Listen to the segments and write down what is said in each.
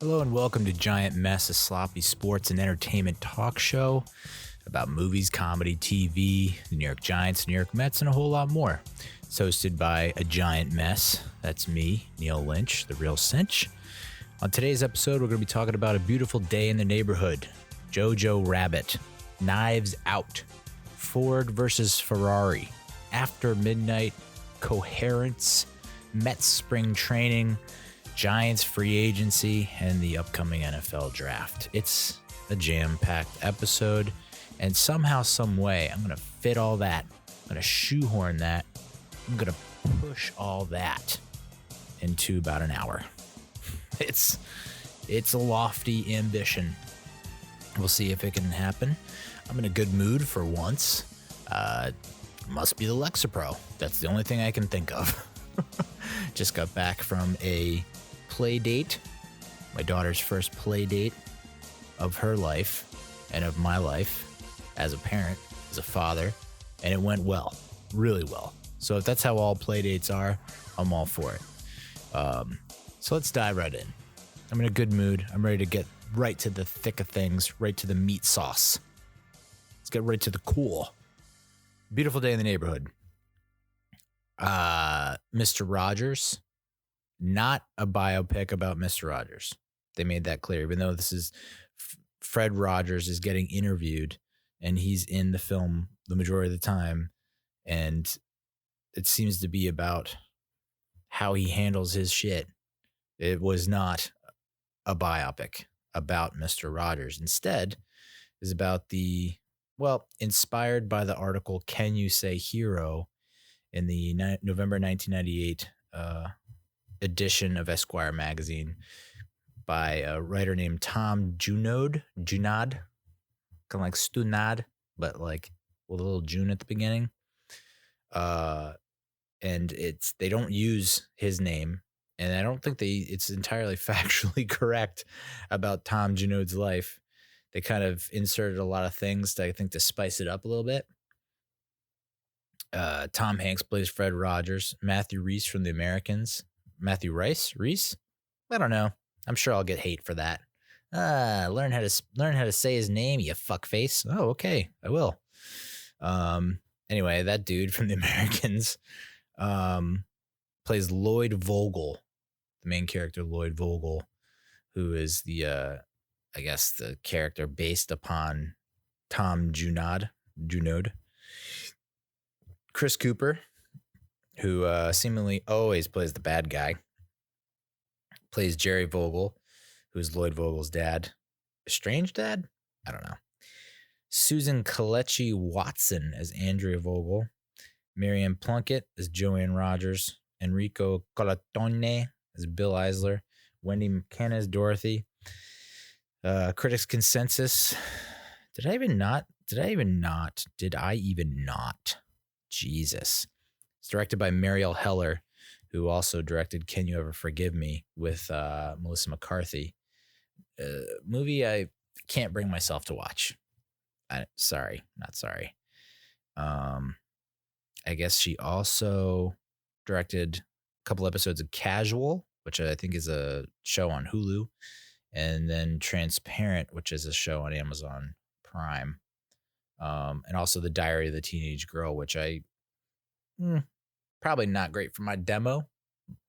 Hello and welcome to Giant Mess, a sloppy sports and entertainment talk show about movies, comedy, TV, the New York Giants, New York Mets, and a whole lot more. It's hosted by a giant mess. That's me, Neal Lynch, the Real Cinch. On today's episode, we're going to be talking about A Beautiful Day in the Neighborhood, JoJo Rabbit, Knives Out, Ford versus Ferrari, After Midnight, Coherence, Mets spring training, Giants free agency, and the upcoming NFL draft. It's a jam-packed episode, and somehow, some way, I'm going to fit all that. I'm going to shoehorn that. I'm going to push all that into about an hour. It's a lofty ambition. We'll see if it can happen. I'm in a good mood for once. Must be the Lexapro. That's the only thing I can think of. Just got back from a play date, my daughter's first play date of her life and of my life as a parent, as a father, and it went well, really well. So if that's how all play dates are, I'm all for it. So let's dive right in. I'm in a good mood. I'm ready to get right to the thick of things, right to the meat sauce. Let's get right to the cool. Beautiful Day in the Neighborhood. Mr. Rogers. Not a biopic about Mr. Rogers. They made that clear, even though this is Fred Rogers is getting interviewed and he's in the film the majority of the time. And it seems to be about how he handles his shit. It was not a biopic about Mr. Rogers. Instead, is about inspired by the article, Can You Say Hero, in the November 1998 edition of Esquire magazine by a writer named Tom Junod, kind of like Stunad, but like with a little June at the beginning. And they don't use his name, and I don't think it's entirely factually correct about Tom Junod's life. They kind of inserted a lot of things to spice it up a little bit. Tom Hanks plays Fred Rogers. Matthew Rhys from The Americans. Matthew Reese? I don't know. I'm sure I'll get hate for that. Learn how to say his name, you fuckface. Oh, okay, I will. Anyway, that dude from The Americans plays Lloyd Vogel, the main character, Lloyd Vogel, who is the character based upon Tom Junod. Chris Cooper, who seemingly always plays the bad guy, plays Jerry Vogel, who's Lloyd Vogel's dad. Estranged dad? I don't know. Susan Kelechi Watson as Andrea Vogel. Marianne Plunkett as Joanne Rogers. Enrico Colatone as Bill Eisler. Wendy McKenna as Dorothy. Critics' consensus. Did I even not? Jesus. It's directed by Mariel Heller, who also directed Can You Ever Forgive Me with Melissa McCarthy. Movie I can't bring myself to watch. Not sorry. I guess she also directed a couple episodes of Casual, which I think is a show on Hulu, and then Transparent, which is a show on Amazon Prime. And also The Diary of the Teenage Girl, which probably not great for my demo.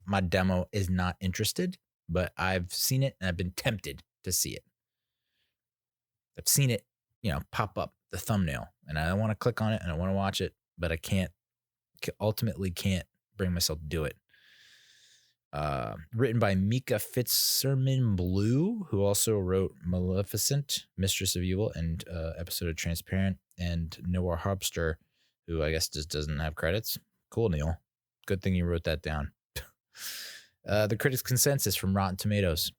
My demo is not interested, but I've seen it and I've been tempted to see it. I've seen it, pop up the thumbnail, and I want to click on it and I want to watch it, but I ultimately can't bring myself to do it. Written by Mika Fitzserman Blue, who also wrote Maleficent, Mistress of Evil, and episode of Transparent, and Noah Harpster, who I guess just doesn't have credits. Cool, Neil. Good thing you wrote that down. The critics' consensus from Rotten Tomatoes.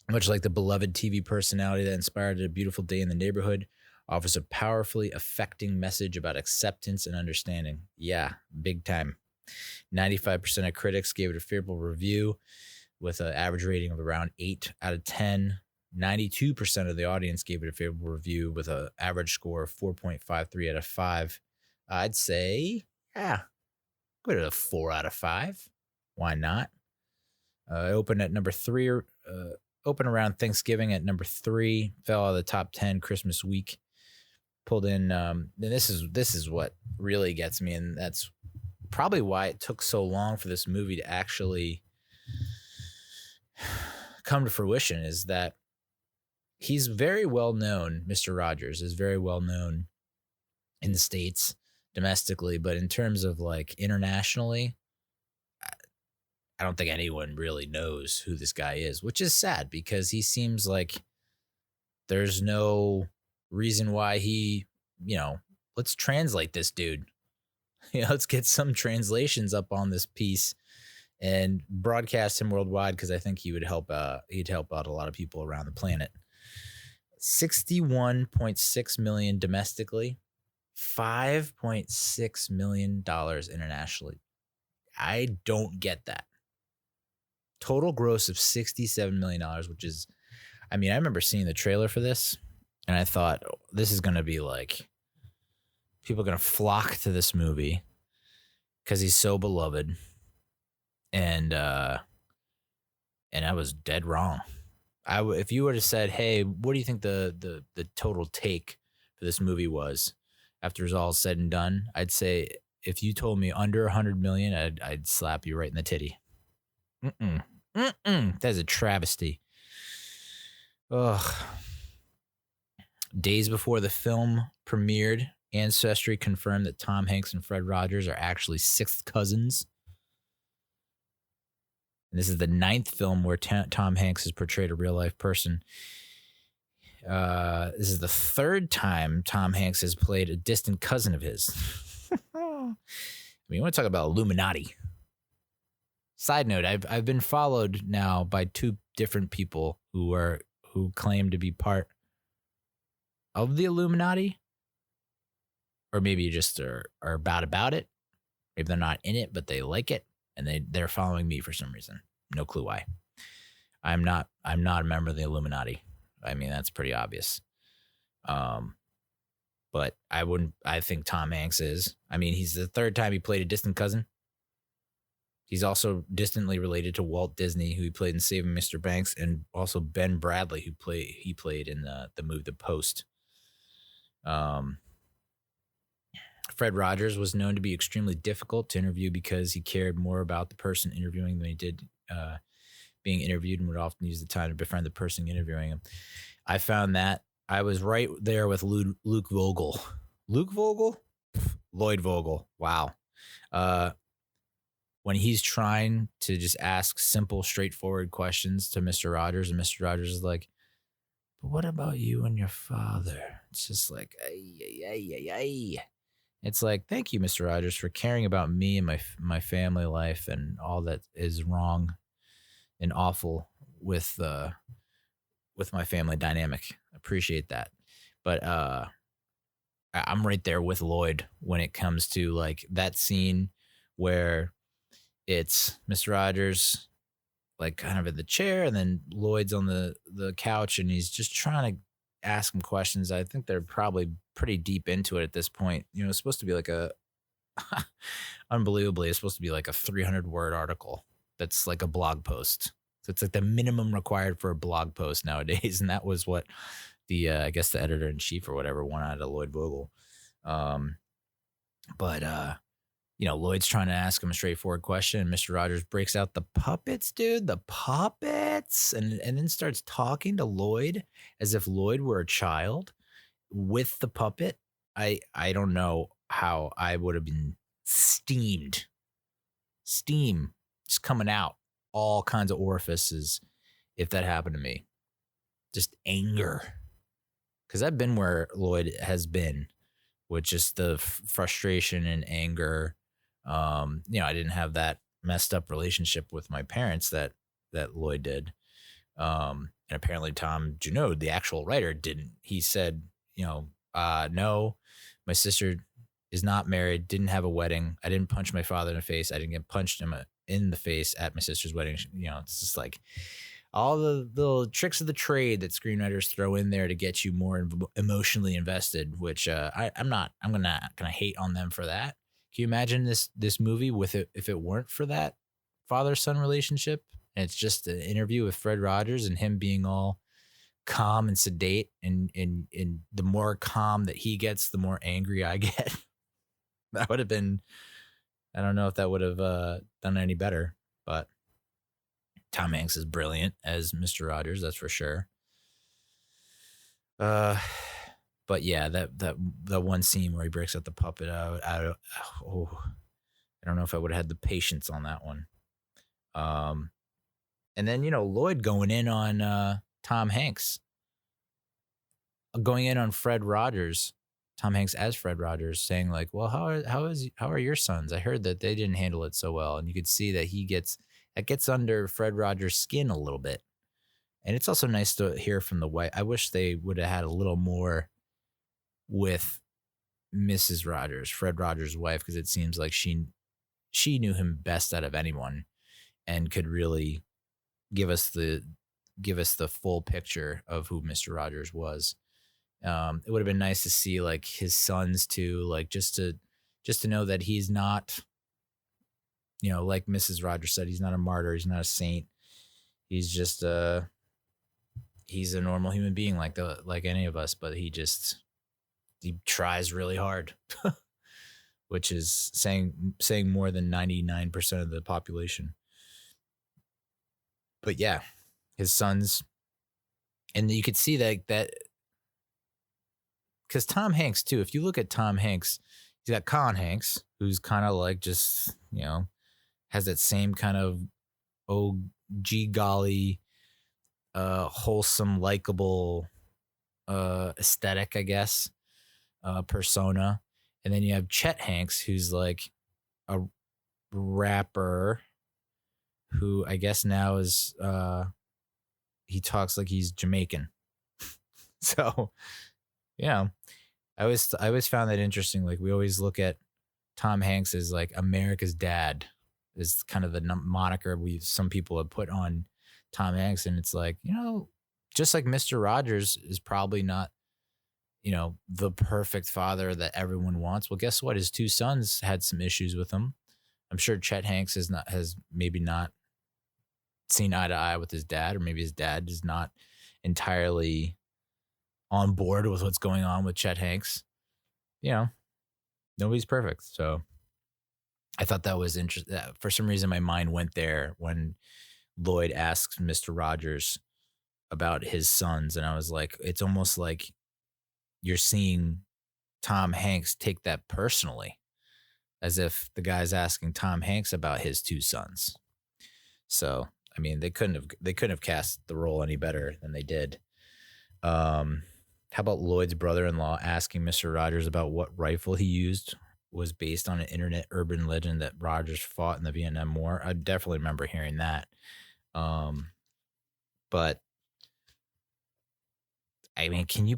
Much like the beloved TV personality that inspired A Beautiful Day in the Neighborhood, offers a powerfully affecting message about acceptance and understanding. Yeah, big time. 95% of critics gave it a favorable review with an average rating of around 8 out of 10. 92% of the audience gave it a favorable review with an average score of 4.53 out of 5. I'd say, give it a 4 out of 5. Why not? It opened at number 3 opened around Thanksgiving at number 3, fell out of the top 10 Christmas week. Pulled in, and this is what really gets me, and that's probably why it took so long for this movie to actually come to fruition, is that he's very well known. Mr. Rogers is very well known in the States, domestically, but in terms of like internationally, I don't think anyone really knows who this guy is, which is sad because he seems like there's no reason why he, let's translate this dude. Let's get some translations up on this piece and broadcast him worldwide, because I think he would help. He'd help out a lot of people around the planet. $61.6 million domestically, $5.6 million internationally. I don't get that. Total gross of $67 million, which is, I remember seeing the trailer for this and I thought, this is going to be like, people are going to flock to this movie because he's so beloved. And I was dead wrong. If you would have said, hey, what do you think the total take for this movie was after it's all said and done, I'd say if you told me under 100 million, I'd slap you right in the titty. That's a travesty. Ugh. Days before the film premiered, Ancestry confirmed that Tom Hanks and Fred Rogers are actually sixth cousins. And this is the 9th film where Tom Hanks has portrayed a real-life person. This is the 3rd time Tom Hanks has played a distant cousin of his. You want to talk about Illuminati. Side note, I've been followed now by 2 different people who claim to be part of the Illuminati. Or maybe you just are about it. Maybe they're not in it, but they like it. And they're following me for some reason. No clue why. I'm not a member of the Illuminati. That's pretty obvious. But I think Tom Hanks is. He's the 3rd time he played a distant cousin. He's also distantly related to Walt Disney, who he played in Saving Mr. Banks, and also Ben Bradley, who he played in the movie The Post. Fred Rogers was known to be extremely difficult to interview because he cared more about the person interviewing than he did being interviewed, and would often use the time to befriend the person interviewing him. I found that I was right there with Luke Vogel. Luke Vogel? Lloyd Vogel. Wow. When he's trying to just ask simple, straightforward questions to Mr. Rogers, and Mr. Rogers is like, but what about you and your father? It's just like, ay. It's like, thank you, Mr. Rogers, for caring about me and my family life and all that is wrong and awful with my family dynamic. Appreciate that. But I'm right there with Lloyd when it comes to like that scene where it's Mr. Rogers like kind of in the chair, and then Lloyd's on the couch, and he's just trying to ask him questions. I think they're probably pretty deep into it at this point. It's supposed to be like unbelievably, it's supposed to be like a 300-word article that's like a blog post. So it's like the minimum required for a blog post nowadays. And that was what the, I guess the editor-in-chief or whatever wanted out of Lloyd Vogel. Lloyd's trying to ask him a straightforward question, and Mr. Rogers breaks out the puppets, dude, the puppets, and then starts talking to Lloyd as if Lloyd were a child with the puppet. I don't know how I would have been steam just coming out all kinds of orifices if that happened to me. Just anger, because I've been where Lloyd has been with just the frustration and anger. I didn't have that messed up relationship with my parents that Lloyd did. And apparently Tom Junod, the actual writer, didn't. He said, no, my sister is not married, didn't have a wedding. I didn't punch my father in the face. I didn't get punched in the face at my sister's wedding. It's just like all the little tricks of the trade that screenwriters throw in there to get you more emotionally invested, which I'm gonna hate on them for that. Can you imagine this movie with it if it weren't for that father-son relationship And it's just an interview with Fred Rogers and him being all calm and sedate. And the more calm that he gets, the more angry I get. That would have been, I don't know if that would have done any better, but Tom Hanks is brilliant as Mr. Rogers, that's for sure. But yeah, that one scene where he breaks out the puppet, I don't know if I would have had the patience on that one. And then, Lloyd going in on Tom Hanks, going in on Fred Rogers, Tom Hanks as Fred Rogers, saying like, well, how are your sons? I heard that they didn't handle it so well. And you could see that that gets under Fred Rogers' skin a little bit. And it's also nice to hear from the wife. I wish they would have had a little more with Mrs. Rogers, Fred Rogers' wife, because it seems like she knew him best out of anyone and could really give us the full picture of who Mr. Rogers was. It would have been nice to see like his sons too, like just to know that he's not, like Mrs. Rogers said, he's not a martyr, he's not a saint. He's just he's a normal human being like any of us, but he tries really hard, which is saying more than 99% of the population. But yeah, his sons, and you could see that because Tom Hanks too, if you look at Tom Hanks, he's got Colin Hanks, who's kind of like just, has that same kind of, oh, gee golly, wholesome, likable aesthetic, I guess, persona. And then you have Chet Hanks, who's like a rapper who I guess now is, he talks like he's Jamaican. So, I always found that interesting. Like we always look at Tom Hanks as like America's dad is kind of the moniker some people have put on Tom Hanks. And it's like, just like Mr. Rogers is probably not, the perfect father that everyone wants. Well, guess what? His two sons had some issues with him. I'm sure Chet Hanks has maybe not seen eye to eye with his dad, or maybe his dad is not entirely on board with what's going on with Chet Hanks. Nobody's perfect. So I thought that was interesting. For some reason, my mind went there when Lloyd asks Mr. Rogers about his sons. And I was like, it's almost like you're seeing Tom Hanks take that personally, as if the guy's asking Tom Hanks about his two sons. So, I mean, they couldn't have cast the role any better than they did. How about Lloyd's brother-in-law asking Mr. Rogers about what rifle he used was based on an internet urban legend that Rogers fought in the Vietnam War? I definitely remember hearing that. But I mean, can you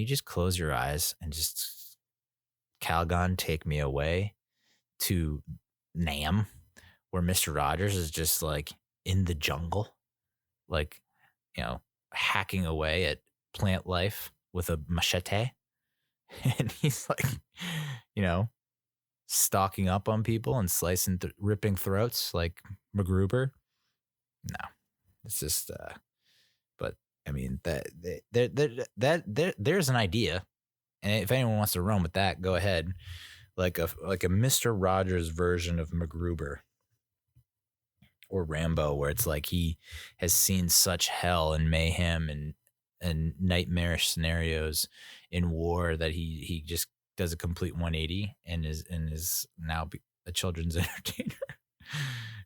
just close your eyes and just Calgon take me away to Nam, where Mr. Rogers is just like in the jungle, like, hacking away at plant life with a machete, and he's like, stalking up on people and slicing, ripping throats like MacGruber. No, it's just, but I mean there's an idea, and if anyone wants to run with that, go ahead. Like a Mr. Rogers version of MacGruber or Rambo, where it's like he has seen such hell and mayhem and nightmarish scenarios in war that he just does a complete 180 and is now a children's entertainer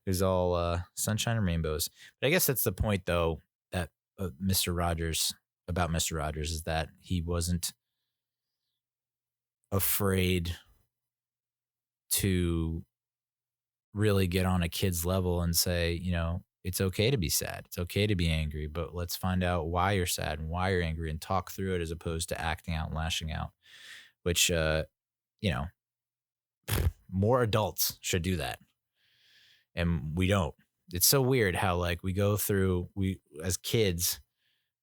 who's all sunshine and rainbows. But I guess that's the point, though, that Mr. Rogers is that he wasn't afraid to really get on a kid's level and say, it's okay to be sad. It's okay to be angry, but let's find out why you're sad and why you're angry and talk through it, as opposed to acting out and lashing out, which, more adults should do that. And we don't. It's so weird how like we go through, as kids,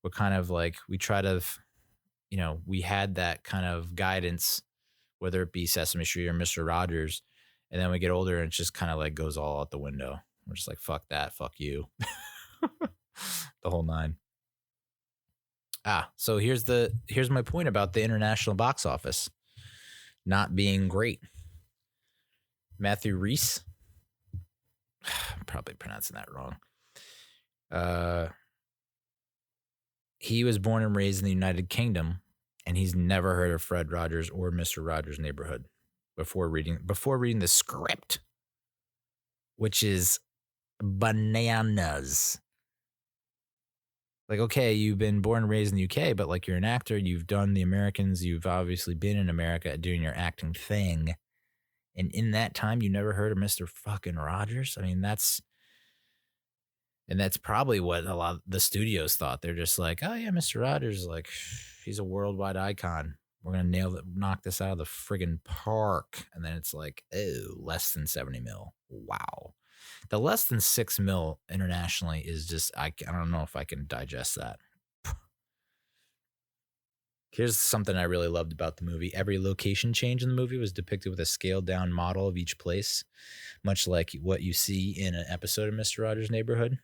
we're kind of like, we try to, we had that kind of guidance, whether it be Sesame Street or Mr. Rogers. And then we get older and it just kind of like goes all out the window. We're just like, fuck that, fuck you. The whole nine. So here's my point about the international box office not being great. Matthew Rhys, I'm probably pronouncing that wrong. He was born and raised in the United Kingdom, and he's never heard of Fred Rogers or Mr. Rogers' Neighborhood before reading the script, which is bananas. Like, okay, you've been born and raised in the UK, but like you're an actor, you've done the Americans, you've obviously been in America doing your acting thing. And in that time, you never heard of Mr. fucking Rogers? I mean, that's probably what a lot of the studios thought. They're just like, oh yeah, Mr. Rogers, like, he's a worldwide icon. We're going to knock this out of the friggin' park. And then it's like, oh, less than 70 mil. Wow. The less than 6 mil internationally is just, I don't know if I can digest that. Here's something I really loved about the movie. Every location change in the movie was depicted with a scaled down model of each place, much like what you see in an episode of Mr. Rogers' Neighborhood.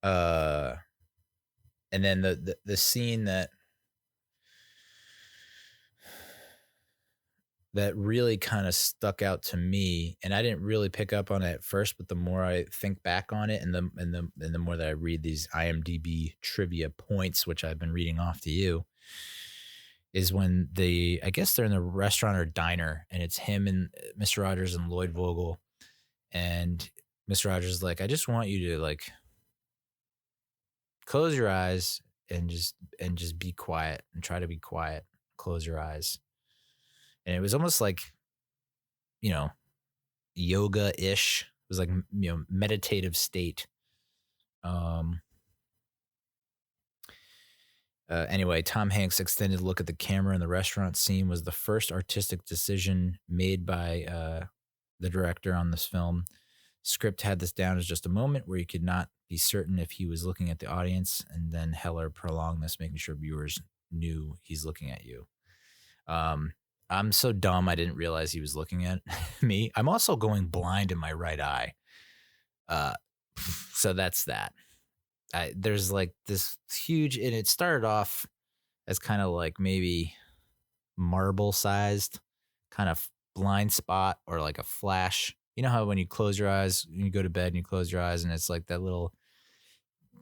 And then the scene that really kind of stuck out to me, and I didn't really pick up on it at first, but the more I think back on it, and the more that I read these IMDb trivia points, which I've been reading off to you, is when I guess they're in the restaurant or diner, and it's him and Mr. Rogers and Lloyd Vogel, and Mr. Rogers is like, I just want you to like close your eyes and just be quiet and try to be quiet. Close your eyes. And it was almost like, yoga-ish. It was like, meditative state. Anyway, Tom Hanks' extended look at the camera in the restaurant scene was the first artistic decision made by the director on this film. Script had this down as just a moment where you could not be certain if he was looking at the audience, and then Heller prolonged this, making sure viewers knew he's looking at you. I'm so dumb I didn't realize he was looking at me. I'm also going blind in my right eye. So that's that. There's like this huge, and it started off as kind of like maybe marble sized kind of blind spot or like a flash. You know how when you close your eyes, when you go to bed and you close your eyes and it's like that little,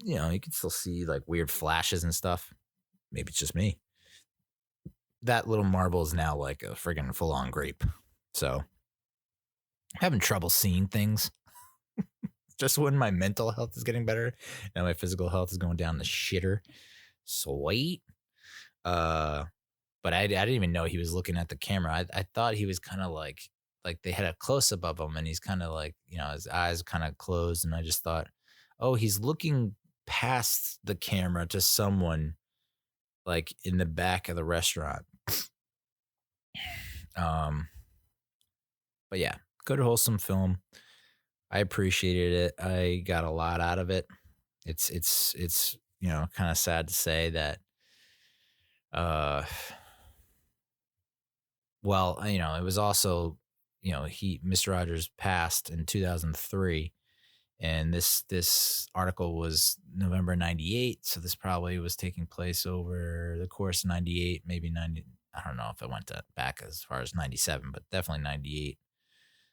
you can still see like weird flashes and stuff. Maybe it's just me. That little marble is now like a friggin' full-on grape. So I'm having trouble seeing things. Just when my mental health is getting better and my physical health is going down the shitter. Sweet. But I didn't even know he was looking at the camera. I thought he was kind of like they had a close-up of him and he's kind of like, his eyes kind of closed. And I just thought, oh, he's looking past the camera to someone like in the back of the restaurant. But yeah, good wholesome film. I appreciated it. I got a lot out of it. It's kind of sad to say that well, it was also, Mr. Rogers passed in 2003. And this article was November 98. So this probably was taking place over the course of 98, maybe 90. I don't know if it went back as far as 97, but definitely 98.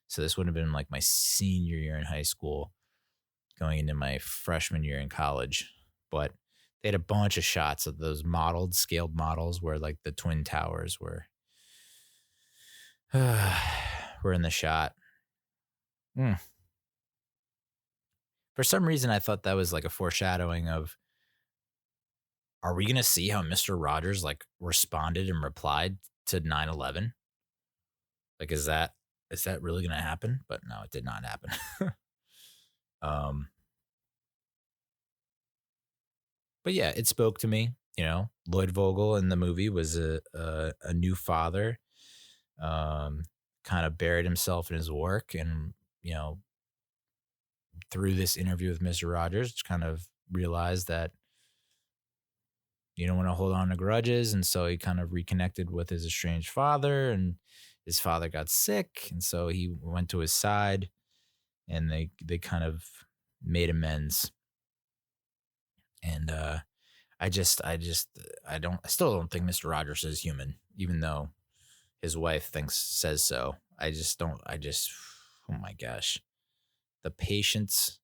So this would have been like my senior year in high school going into my freshman year in college. But they had a bunch of shots of those scaled models where like the Twin Towers were in the shot. For some reason, I thought that was like a foreshadowing of, are we going to see how Mr. Rogers like responded and replied to 9/11? Like, is that really going to happen? But no, it did not happen. But yeah, it spoke to me. Lloyd Vogel in the movie was a new father, kind of buried himself in his work, and through this interview with Mr. Rogers, kind of realized that you don't want to hold on to grudges. And so he kind of reconnected with his estranged father, and his father got sick. And so he went to his side and they kind of made amends. And I still don't think Mr. Rogers is human, even though his wife says so. Oh my gosh, the patience,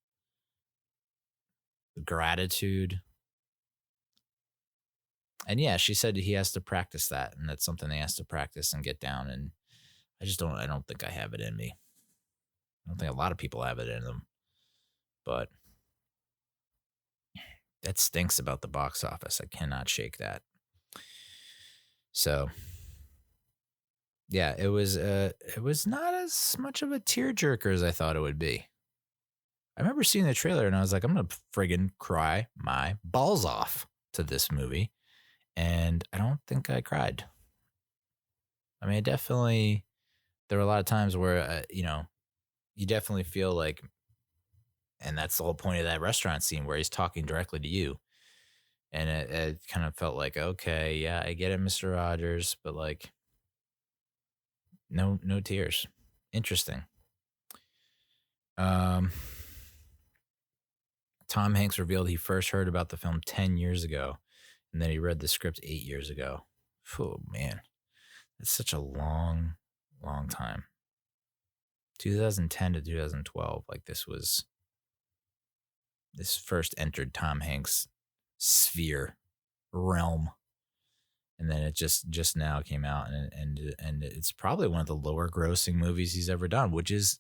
the gratitude. And yeah, she said he has to practice that, and that's something they has to practice and get down. And I don't think I have it in me. I don't think a lot of people have it in them, but that stinks about the box office. I cannot shake that. So yeah, it was not as much of a tearjerker as I thought it would be. I remember seeing the trailer and I was like, I'm gonna friggin' cry my balls off to this movie. And I don't think I cried. I mean, there were a lot of times where, you definitely feel like, and that's the whole point of that restaurant scene where he's talking directly to you. And it kind of felt like, okay, yeah, I get it, Mr. Rogers, but like, no tears. Interesting. Tom Hanks revealed he first heard about the film 10 years ago. And then he read the script 8 years ago. Oh, man. It's such a long, long time. 2010 to 2012. Like this first entered Tom Hanks' sphere, realm. And then it just now came out. And it's probably one of the lower grossing movies he's ever done, which is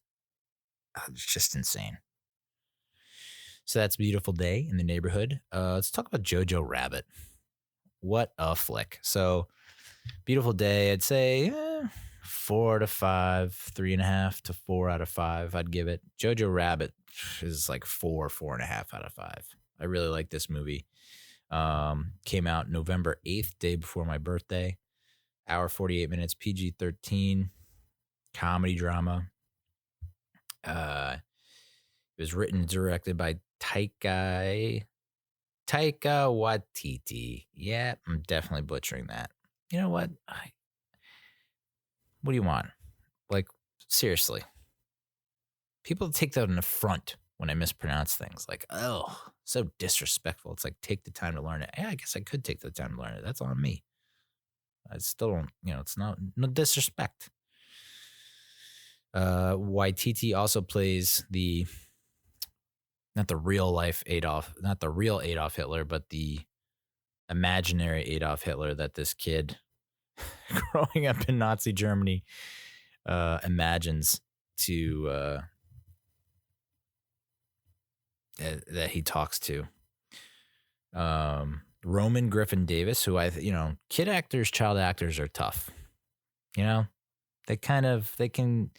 just insane. So that's Beautiful Day in the Neighborhood. Let's talk about JoJo Rabbit. What a flick. So Beautiful Day, I'd say 4 out of 5, 3.5 to 4 out of 5. I'd give it. JoJo Rabbit is like 4.5 out of 5. I really like this movie. Came out November 8th, day before my birthday. Hour 48 minutes, PG-13, comedy drama. It was written and directed by Taika Waititi. Yeah, I'm definitely butchering that. You know what? What do you want? Like, seriously. People take that in the front when I mispronounce things. Like, oh, so disrespectful. It's like, take the time to learn it. Yeah, I guess I could take the time to learn it. That's on me. I still don't, it's no disrespect. Waititi also plays not the real Adolf Hitler, but the imaginary Adolf Hitler that this kid growing up in Nazi Germany imagines that he talks to. Roman Griffin Davis, who kid actors, child actors are tough. They can.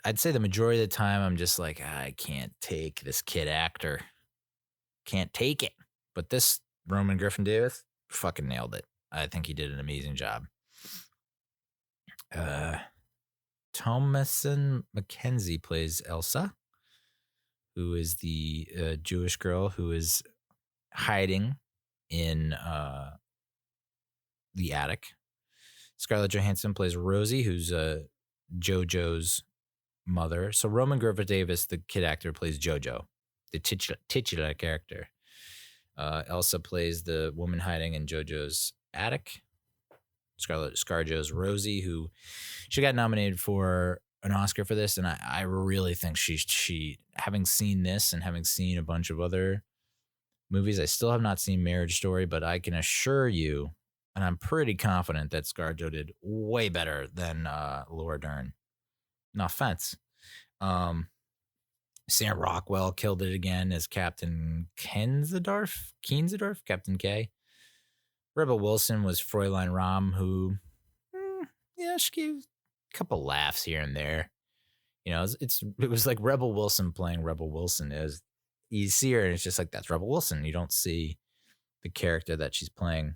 I'd say the majority of the time I'm just like, I can't take this kid actor. Can't take it. But this Roman Griffin Davis fucking nailed it. I think he did an amazing job. Thomasin McKenzie plays Elsa, who is the Jewish girl who is hiding in the attic. Scarlett Johansson plays Rosie, who's JoJo's mother. So Roman Griffin Davis, the kid actor, plays JoJo, the titular character. Elsa plays the woman hiding in JoJo's attic. ScarJo's Rosie, who she got nominated for an Oscar for this, and I really think she having seen this and having seen a bunch of other movies, I still have not seen Marriage Story, but I can assure you, and I'm pretty confident that ScarJo did way better than Laura Dern. No offense. Sam Rockwell killed it again as Captain Kenzendorf, Captain K. Rebel Wilson was Fräulein Rom, who, she gave a couple laughs here and there. It was like Rebel Wilson playing Rebel Wilson. You see her and it's just like, that's Rebel Wilson. You don't see the character that she's playing.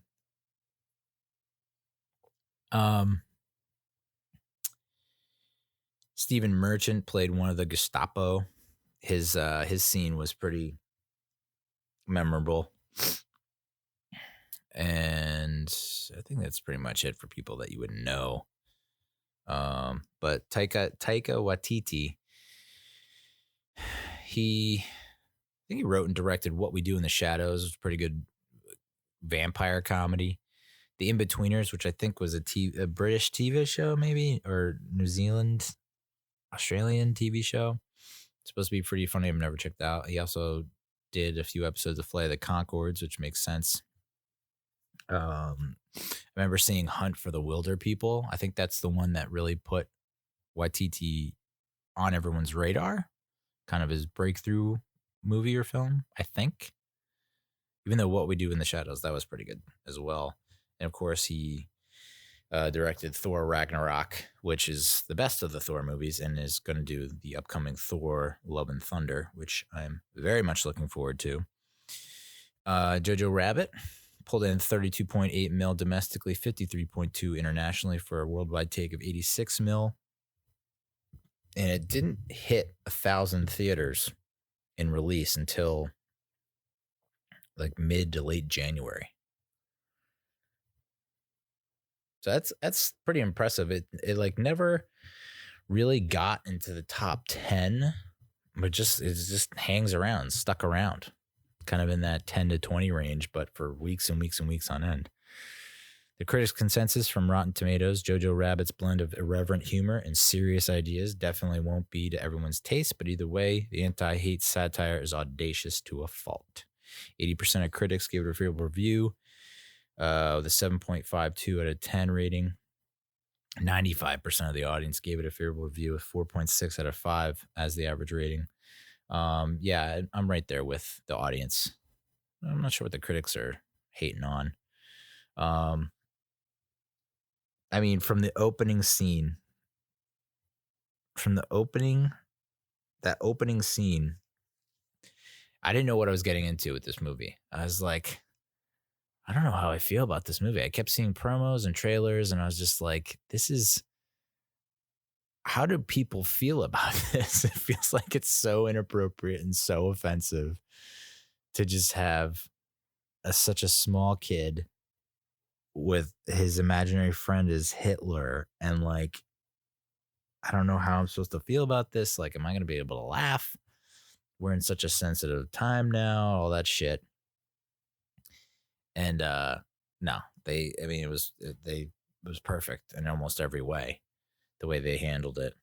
Stephen Merchant played one of the Gestapo. His scene was pretty memorable. And I think that's pretty much it for people that you would know. But Taika Waititi I think he wrote and directed What We Do in the Shadows, which was a pretty good vampire comedy. The In-Betweeners, which I think was a British TV show, maybe, or New Zealand, Australian TV show. It's supposed to be pretty funny. I've never checked out. He also did a few episodes of Flight of the Conchords, which makes sense. I remember seeing Hunt for the Wilder People. I think that's the one that really put Waititi on everyone's radar, kind of his breakthrough movie or film, I think. Even though What We Do in the Shadows, that was pretty good as well. And of course, he directed Thor Ragnarok, which is the best of the Thor movies, and is going to do the upcoming Thor Love and Thunder, which I'm very much looking forward to. JoJo Rabbit pulled in 32.8 mil domestically, 53.2 internationally for a worldwide take of 86 mil. And it didn't hit 1,000 theaters in release until like mid to late January. So that's pretty impressive. It like never really got into the top 10, but it just hangs around, stuck around, kind of in that 10 to 20 range, but for weeks and weeks and weeks on end. The critics' consensus from Rotten Tomatoes: JoJo Rabbit's blend of irreverent humor and serious ideas definitely won't be to everyone's taste, but either way, the anti-hate satire is audacious to a fault. 80% of critics gave it a favorable review, with a 7.52 out of 10 rating. 95% of the audience gave it a favorable review with 4.6 out of 5 as the average rating. Yeah, I'm right there with the audience. I'm not sure what the critics are hating on. I mean, from the opening scene, that opening scene, I didn't know what I was getting into with this movie. I was like, I don't know how I feel about this movie. I kept seeing promos and trailers, and I was just like, how do people feel about this? It feels like it's so inappropriate and so offensive to just have such a small kid with his imaginary friend is Hitler, and like, I don't know how I'm supposed to feel about this. Like, am I going to be able to laugh? We're in such a sensitive time now, all that shit. And no, it was perfect in almost every way, the way they handled it.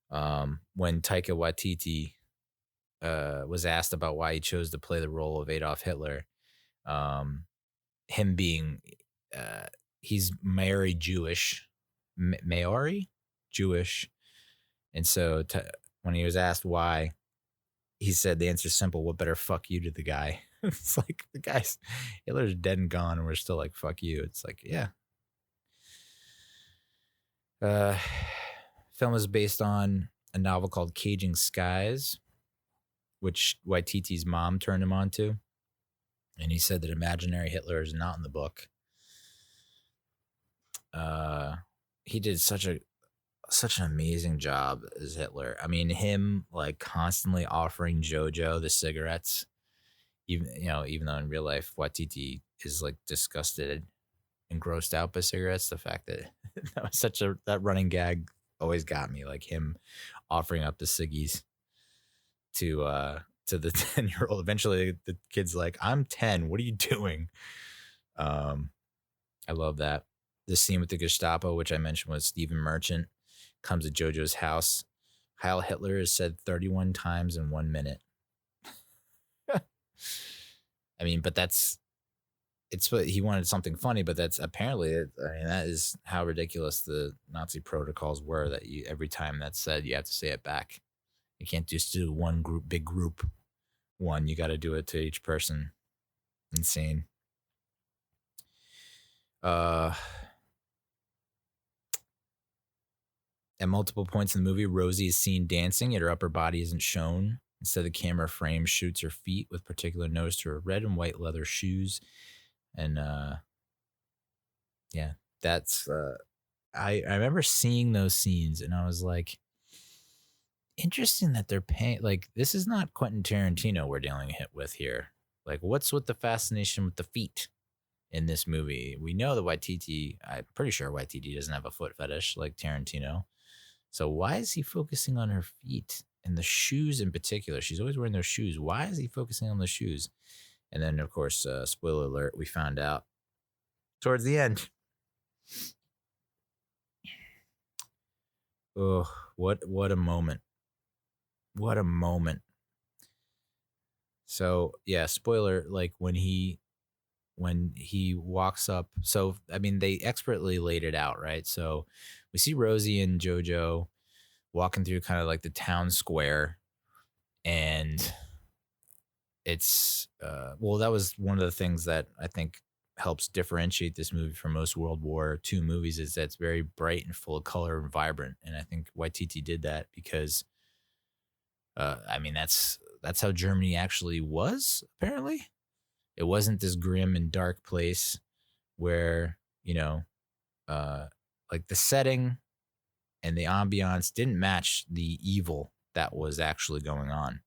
When Taika Waititi was asked about why he chose to play the role of Adolf Hitler, him being he's Maori Jewish, Maori Jewish, and so when he was asked why, he said the answer's simple: what better fuck you to the guy? It's like, the guy's, Hitler's dead and gone, and we're still like, fuck you. It's like, yeah. Film is based on a novel called Caging Skies, which Waititi's mom turned him on to. And he said that imaginary Hitler is not in the book. He did such an amazing job as Hitler. I mean, him like constantly offering JoJo the cigarettes, even though in real life Waititi is like disgusted and grossed out by cigarettes. The fact that that was that running gag always got me, like him offering up the ciggies to the 10-year-old. Eventually the kid's like, I'm 10, what are you doing? I love that. The scene with the Gestapo, which I mentioned, was Stephen Merchant, comes to JoJo's house. Heil Hitler is said 31 times in 1 minute. I mean, but it's what he wanted, something funny, but that's apparently it. I mean, that is how ridiculous the Nazi protocols were, that you, every time that's said, you have to say it back. You can't just do one big group one. You got to do it to each person. Insane. At multiple points in the movie, Rosie is seen dancing, yet her upper body isn't shown. Instead, the camera frame shoots her feet, with particular notice to her red and white leather shoes. And yeah, that's I remember seeing those scenes, and I was like, interesting that they're paying, like, this is not Quentin Tarantino we're dealing with here. Like, what's with the fascination with the feet in this movie? We know that Waititi, I'm pretty sure Waititi doesn't have a foot fetish like Tarantino. So why is he focusing on her feet And the shoes in particular, she's always wearing those shoes. Why is he focusing on the shoes? And then, of course, spoiler alert, we found out towards the end. Oh, what a moment. What a moment. So, yeah, spoiler, like when he walks up. So, I mean, they expertly laid it out, right? So we see Rosie and JoJo walking through kind of like the town square, and it's well, that was one of the things that I think helps differentiate this movie from most World War II movies, is that it's very bright and full of color and vibrant. And I think Waititi did that because I mean, that's how Germany actually was, apparently. It wasn't this grim and dark place where, like the setting and the ambiance didn't match the evil that was actually going on,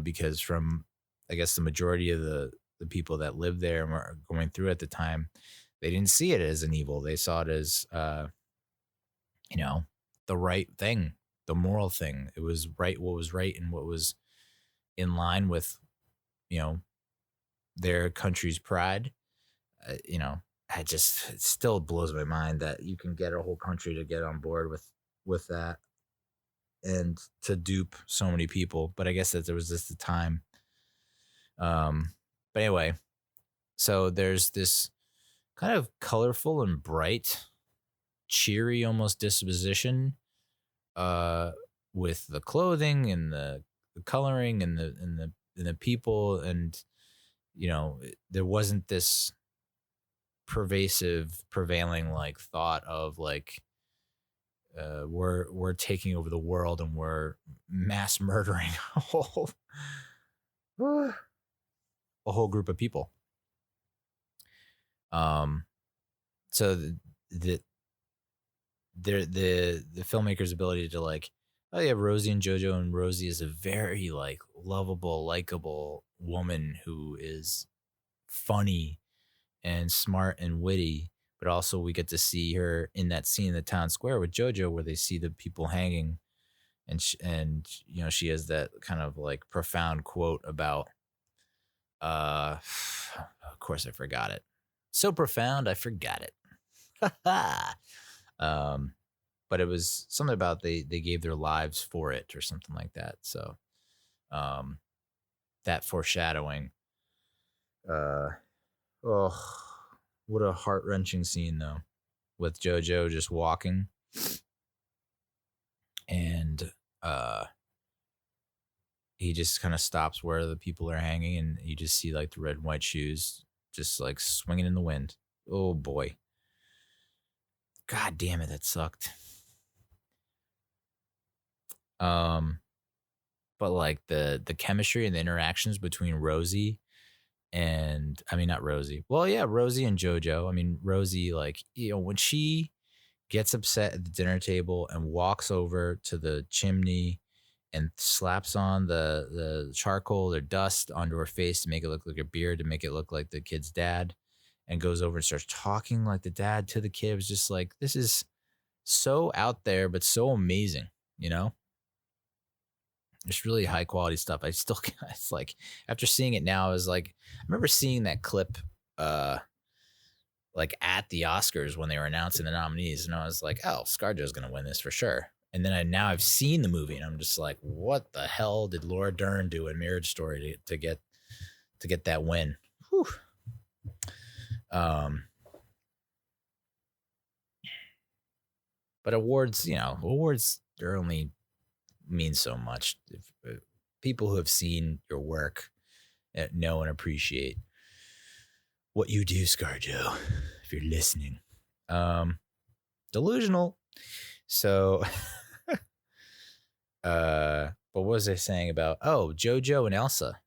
because from, I guess, the majority of the people that lived there and were going through at the time, they didn't see it as an evil. They saw it as, the right thing, the moral thing. It was right, what was right and what was in line with, their country's pride. It still blows my mind that you can get a whole country to get on board with that and to dupe so many people. But I guess that there was just the time. But anyway, so there's this kind of colorful and bright, cheery almost disposition with the clothing and the coloring and the people, and there wasn't this prevailing like thought of like we're taking over the world and we're mass murdering a whole group of people. So the filmmaker's ability to like, oh yeah, Rosie and JoJo, and Rosie is a very like lovable, likable woman who is funny and smart and witty, but also we get to see her in that scene in the town square with JoJo where they see the people hanging, and she has that kind of like profound quote about of course I forgot it. So profound I forgot it. But it was something about they gave their lives for it or something like that. So that foreshadowing. Oh, what a heart-wrenching scene though, with JoJo just walking, and he just kind of stops where the people are hanging, and you just see like the red and white shoes just like swinging in the wind. Oh boy. God damn it, that sucked. But like the chemistry and the interactions between Rosie and, I mean, not Rosie. Well, yeah, Rosie and JoJo. I mean, Rosie, like, when she gets upset at the dinner table and walks over to the chimney and slaps on the charcoal or dust onto her face to make it look like a beard, to make it look like the kid's dad, and goes over and starts talking like the dad to the kid. It was just like, this is so out there, but so amazing, It's really high quality stuff. I still, it's like, after seeing it now, I was like, I remember seeing that clip, like at the Oscars when they were announcing the nominees, and I was like, oh, ScarJo's going to win this for sure. And then now I've seen the movie, and I'm just like, what the hell did Laura Dern do in Marriage Story to get that win? Whew. But awards, they're only mean so much. If people who have seen your work know and appreciate what you do, ScarJo, if you're listening. Delusional. So, but what was I saying about, JoJo and Elsa,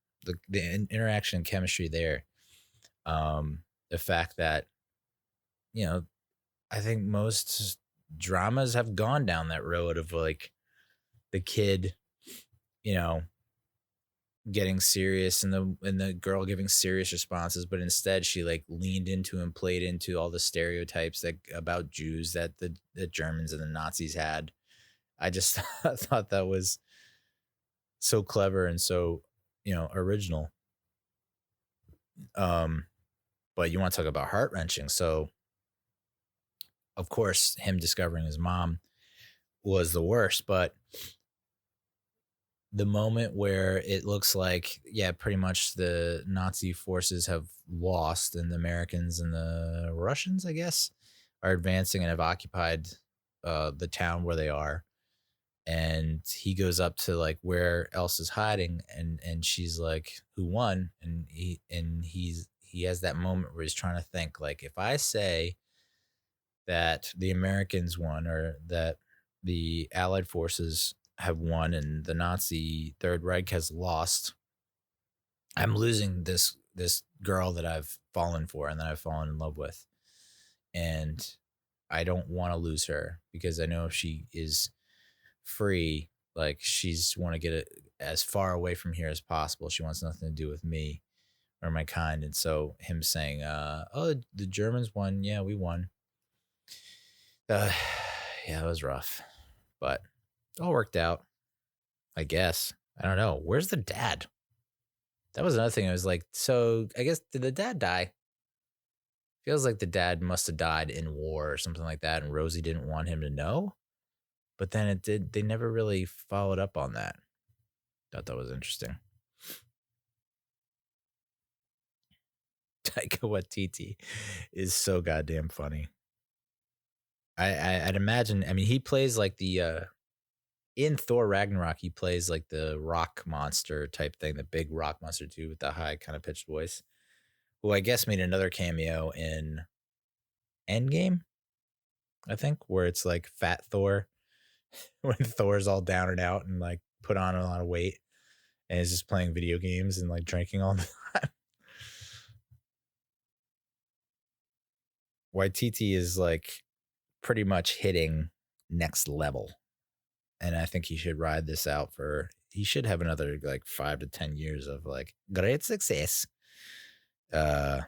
the interaction and chemistry there. The fact that, I think most dramas have gone down that road of like the kid, getting serious and the girl giving serious responses, but instead she like leaned into and played into all the stereotypes that about Jews that the Germans and the Nazis had. I just thought that was so clever and so, original. But you want to talk about heart-wrenching. So, of course, him discovering his mom was the worst, but the moment where it looks like, yeah, pretty much the Nazi forces have lost and the Americans and the Russians, I guess, are advancing and have occupied the town where they are. And he goes up to like where else is hiding, and she's like, who won? And he has that moment where he's trying to think, like, if I say that the Americans won or that the Allied forces have won and the Nazi Third Reich has lost, I'm losing this girl that I've fallen for and that I've fallen in love with. And I don't want to lose her because I know if she is free, like she's want to get it as far away from here as possible. She wants nothing to do with me or my kind. And so him saying, oh, the Germans won. Yeah, we won. Yeah, it was rough, but it all worked out, I guess. I don't know. Where's the dad? That was another thing. I was like, so I guess, did the dad die? Feels like the dad must have died in war or something like that, and Rosie didn't want him to know. But then they never really followed up on that. Thought that was interesting. Taika Waititi is so goddamn funny. I'd imagine, I mean, he plays like the, in Thor Ragnarok, he plays like the rock monster type thing, the big rock monster too, with the high kind of pitched voice, who I guess made another cameo in Endgame, I think, where it's like Fat Thor, when Thor's all down and out and like put on a lot of weight and is just playing video games and like drinking all the time. Waititi is like pretty much hitting next level. And I think he should ride this out he should have another like 5 to 10 years of like great success. But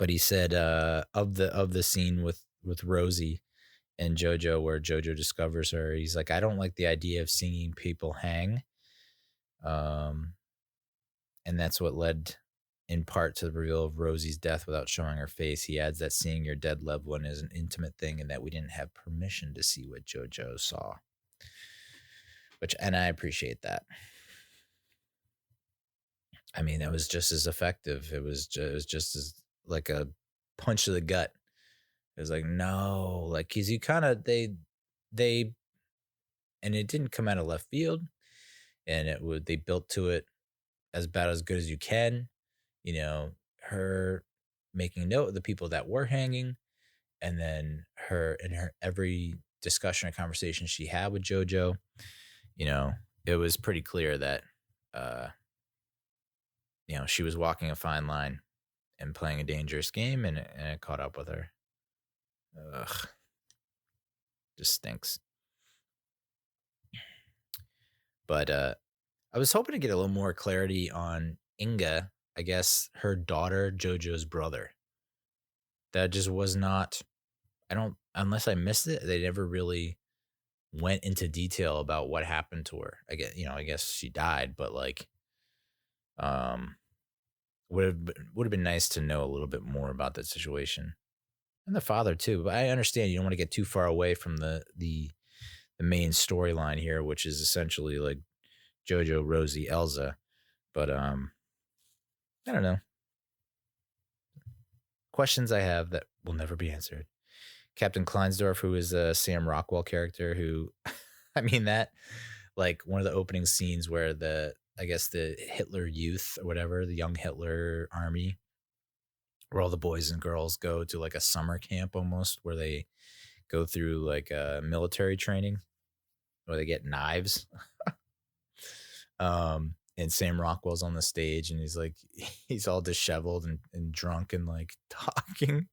he said of the scene with Rosie and JoJo, where JoJo discovers her, he's like, I don't like the idea of seeing people hang. And that's what led in part to the reveal of Rosie's death without showing her face. He adds that seeing your dead loved one is an intimate thing and that we didn't have permission to see what JoJo saw. And I appreciate that. I mean, it was just as effective. It was just as like a punch to the gut. It was like, no, like, cause you kind of, and it didn't come out of left field, and they built to it as bad as good as you can, her making note of the people that were hanging, and then her every discussion or conversation she had with JoJo, it was pretty clear that, she was walking a fine line and playing a dangerous game, and it caught up with her. Ugh. Just stinks. But I was hoping to get a little more clarity on Inga, I guess her daughter, JoJo's brother. That just was not, unless I missed it, they never really went into detail about what happened to her. I guess she died, but like, would have been nice to know a little bit more about that situation. And the father too, but I understand you don't want to get too far away from the main storyline here, which is essentially like JoJo, Rosie, Elza. But I don't know. Questions I have that will never be answered. Captain Kleinsdorf, who is a Sam Rockwell character, who, I mean, that, like, one of the opening scenes where the Hitler Youth or whatever, the young Hitler army, where all the boys and girls go to like a summer camp almost, where they go through like a military training where they get knives. And Sam Rockwell's on the stage and he's all disheveled and drunk and like talking.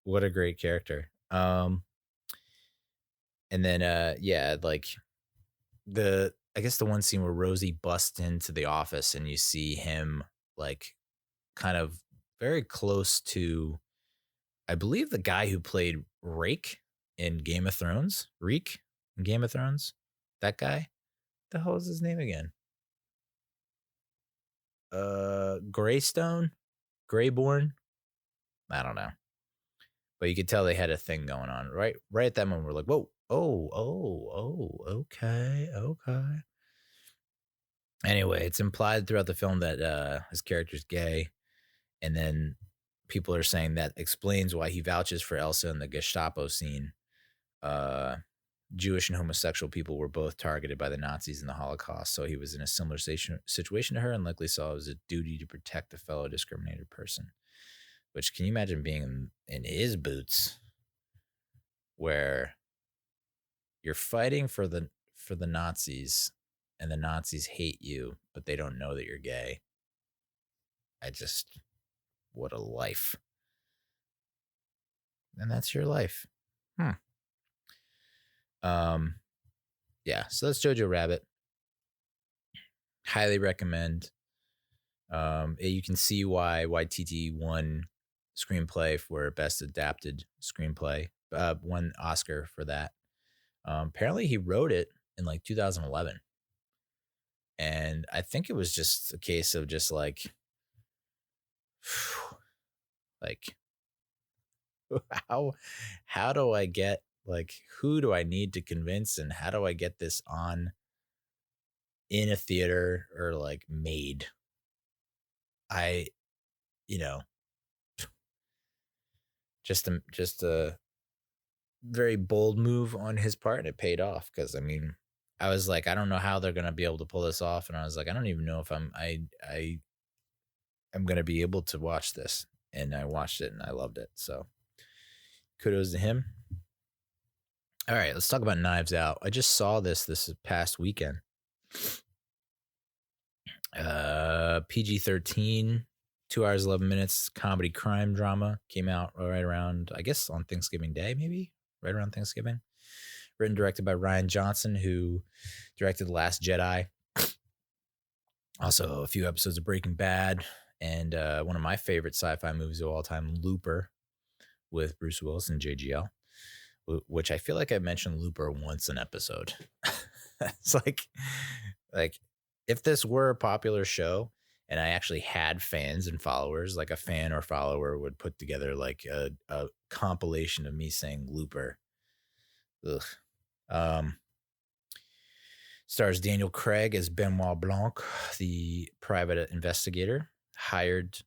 What a great character. And then like I guess the one scene where Rosie busts into the office and you see him like kind of very close to, I believe, the guy who played Rake in Game of Thrones. Reek? in Game of Thrones? That guy? The hell is his name again? Greystone? Greyborn? I don't know. But you could tell they had a thing going on. Right at that moment, we're like, whoa, okay. Anyway, it's implied throughout the film that his character's gay. And then people are saying that explains why he vouches for Elsa in the Gestapo scene. Jewish and homosexual people were both targeted by the Nazis in the Holocaust, so he was in a similar situation to her and likely saw it as a duty to protect a fellow discriminated person. Which, can you imagine being in his boots, where you're fighting for the Nazis, and the Nazis hate you, but they don't know that you're gay? What a life. And that's your life. Yeah, so that's JoJo Rabbit. Highly recommend. You can see why Waititi won screenplay for best adapted screenplay. Won Oscar for that. Apparently he wrote it in like 2011. And I think it was just a case of just like how do I get, like, who do I need to convince, and how do I get this on in a theater or like made? Just a very bold move on his part, and it paid off, because I mean, I was like, I don't know how they're gonna be able to pull this off, and I was like, I don't even know if I'm gonna be able to watch this. And I watched it and I loved it. So kudos to him. All right, let's talk about Knives Out. I just saw this past weekend. PG-13, 2 hours 11 minutes, comedy crime drama. Came out right around, I guess, on Thanksgiving Day, maybe right around Thanksgiving. Written, directed by Rian Johnson, who directed The Last Jedi. Also, a few episodes of Breaking Bad, and one of my favorite sci-fi movies of all time, Looper, with Bruce Willis and JGL, which I feel like I mentioned Looper once an episode. It's like if this were a popular show and I actually had fans and followers, like a fan or follower would put together like a compilation of me saying Looper. Ugh. Stars Daniel Craig as Benoit Blanc, the private investigator hired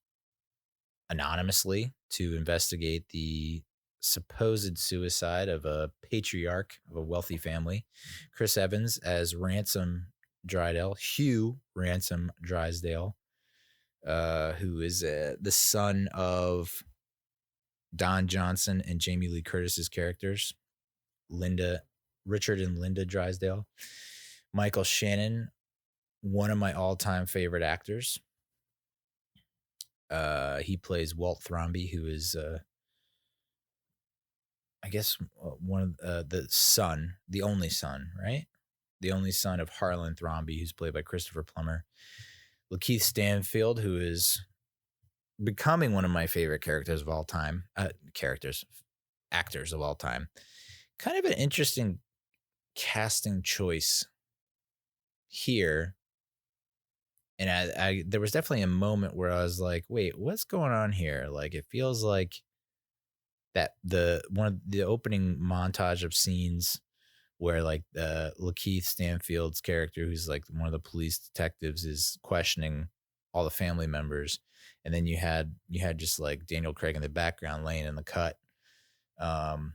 anonymously to investigate the supposed suicide of a patriarch of a wealthy family. Chris Evans as Ransom Drysdale, Hugh Ransom Drysdale, who is the son of Don Johnson and Jamie Lee Curtis's characters, Richard and Linda Drysdale. Michael Shannon, one of my all-time favorite actors. He plays Walt Thromby, who is, I guess, one of the only son, right? The only son of Harlan Thromby, who's played by Christopher Plummer. Lakeith Stanfield, who is becoming one of my favorite characters of all time. Actors of all time. Kind of an interesting casting choice here. And I there was definitely a moment where I was like, wait, what's going on here? Like, it feels like that one of the opening montage of scenes where like Lakeith Stanfield's character, who's like one of the police detectives, is questioning all the family members. And then you had just like Daniel Craig in the background laying in the cut. And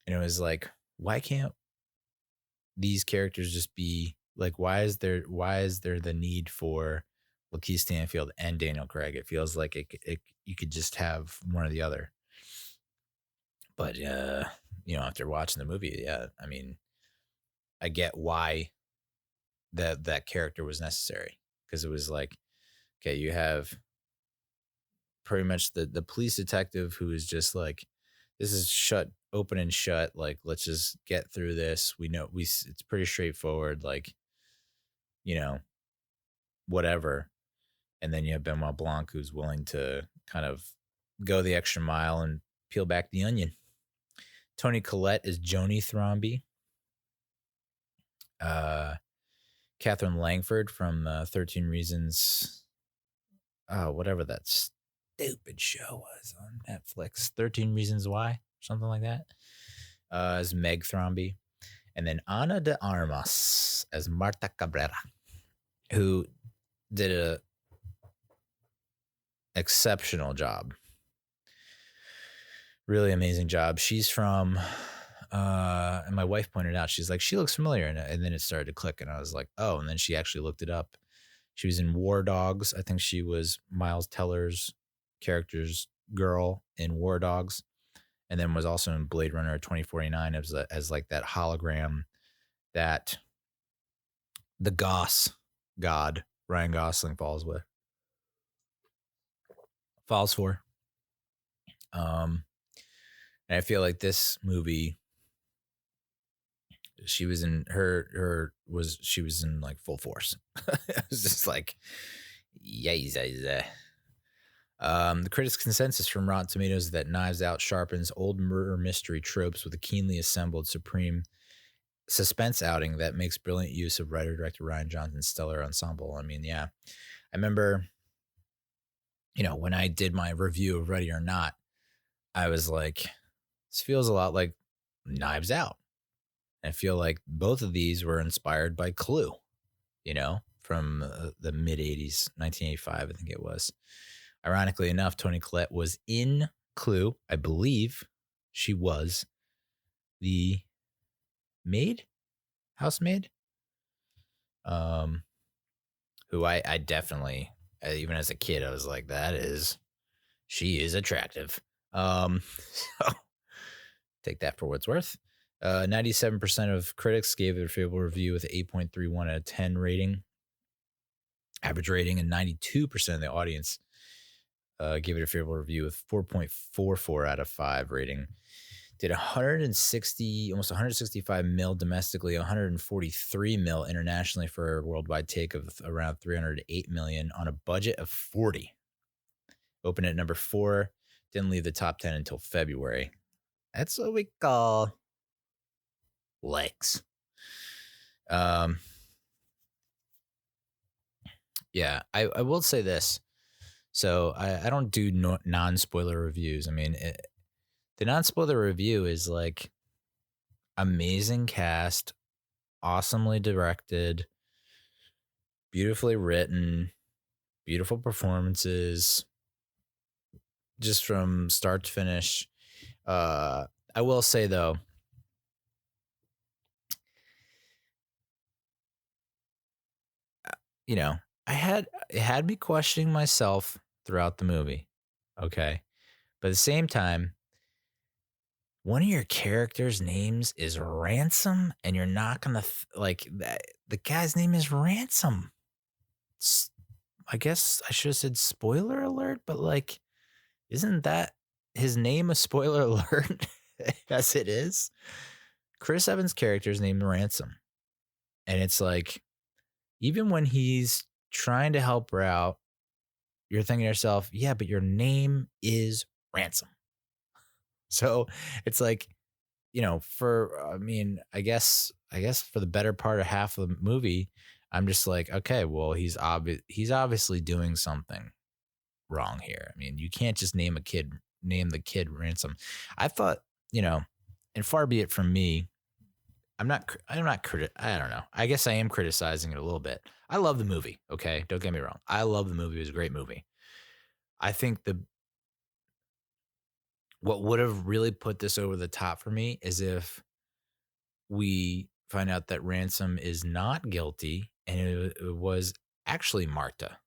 it was like, why can't these characters just be like, why is there the need for Lakeith Stanfield and Daniel Craig? It feels like you could just have one or the other. But after watching the movie, yeah, I mean, I get why that character was necessary, because it was like, okay, you have pretty much the police detective who is just like, this is open and shut. Like, let's just get through this. We know it's pretty straightforward. Like, whatever. And then you have Benoit Blanc, who's willing to kind of go the extra mile and peel back the onion. Toni Collette is Joni Thromby. Catherine Langford from 13 Reasons. Oh, whatever that stupid show was on Netflix. 13 Reasons Why, something like that. As Meg Thrombey. And then Ana de Armas as Marta Cabrera, who did a exceptional job. Really amazing job. She's from, and my wife pointed out, she's like, she looks familiar. And then it started to click, and I was like, oh, and then she actually looked it up. She was in War Dogs. I think she was Miles Teller's character's girl in War Dogs, and then was also in Blade Runner 2049 as like that hologram that the Goss god Ryan Gosling falls for. And I feel like this movie, she was in she was in like full force. It was just like, The critics' consensus from Rotten Tomatoes is that Knives Out sharpens old murder mystery tropes with a keenly assembled supreme suspense outing that makes brilliant use of writer-director Rian Johnson's stellar ensemble. I mean, yeah. I remember, when I did my review of Ready or Not, I was like, this feels a lot like Knives Out. I feel like both of these were inspired by Clue, from the mid-'80s, 1985, I think it was. Ironically enough, Toni Collette was in Clue. I believe she was the housemaid, who I definitely, even as a kid, I was like, she is attractive. So take that for what it's worth. 97% of critics gave it a favorable review with an 8.31 out of 10 rating, average rating, and 92% of the audience gave it a favorable review with 4.44 out of 5 rating. Did almost 165 mil domestically, 143 mil internationally for a worldwide take of around 308 million on a budget of 40. Opened at number 4, didn't leave the top 10 until February. That's what we call legs. Yeah, I will say this. So I don't do non-spoiler reviews. I mean, the non-spoiler review is like amazing cast, awesomely directed, beautifully written, beautiful performances, just from start to finish. I will say though, it had me questioning myself throughout the movie. Okay. But at the same time, one of your characters' names is Ransom, and you're not going to the guy's name is Ransom. I guess I should have said spoiler alert, but like, isn't that his name a spoiler alert as it is? Chris Evans' character is named Ransom. And it's like, even when he's trying to help her out, you're thinking to yourself, yeah, but your name is Ransom. So it's like, I guess for the better part of half of the movie, I'm just like, okay, well, he's obviously doing something wrong here. I mean, you can't just name the kid Ransom. I thought, and far be it from me, I don't know. I guess I am criticizing it a little bit. I love the movie. Okay. Don't get me wrong. I love the movie. It was a great movie. I think what would have really put this over the top for me is if we find out that Ransom is not guilty and it was actually Marta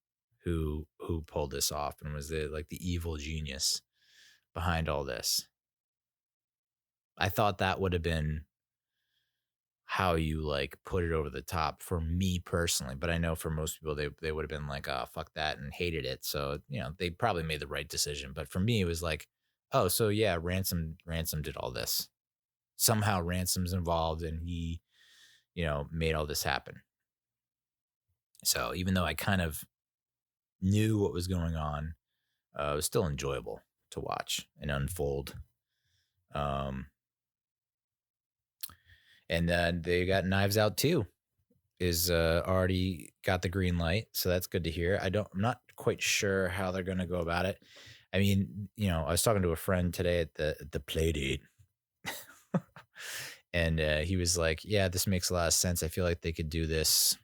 who pulled this off and was the evil genius behind all this. I thought that would have been how you put it over the top for me personally, but I know for most people they would have been like, oh, fuck that, and hated it. So they probably made the right decision. But for me, it was like, oh, so yeah, Ransom did all this. Somehow Ransom's involved, and he made all this happen. So even though I kind of knew what was going on, it was still enjoyable to watch and unfold. And then they got Knives Out too. is already got the green light, so that's good to hear. I'm not quite sure how they're going to go about it. I mean, I was talking to a friend today at the play date, and he was like, "Yeah, this makes a lot of sense. I feel like they could do this.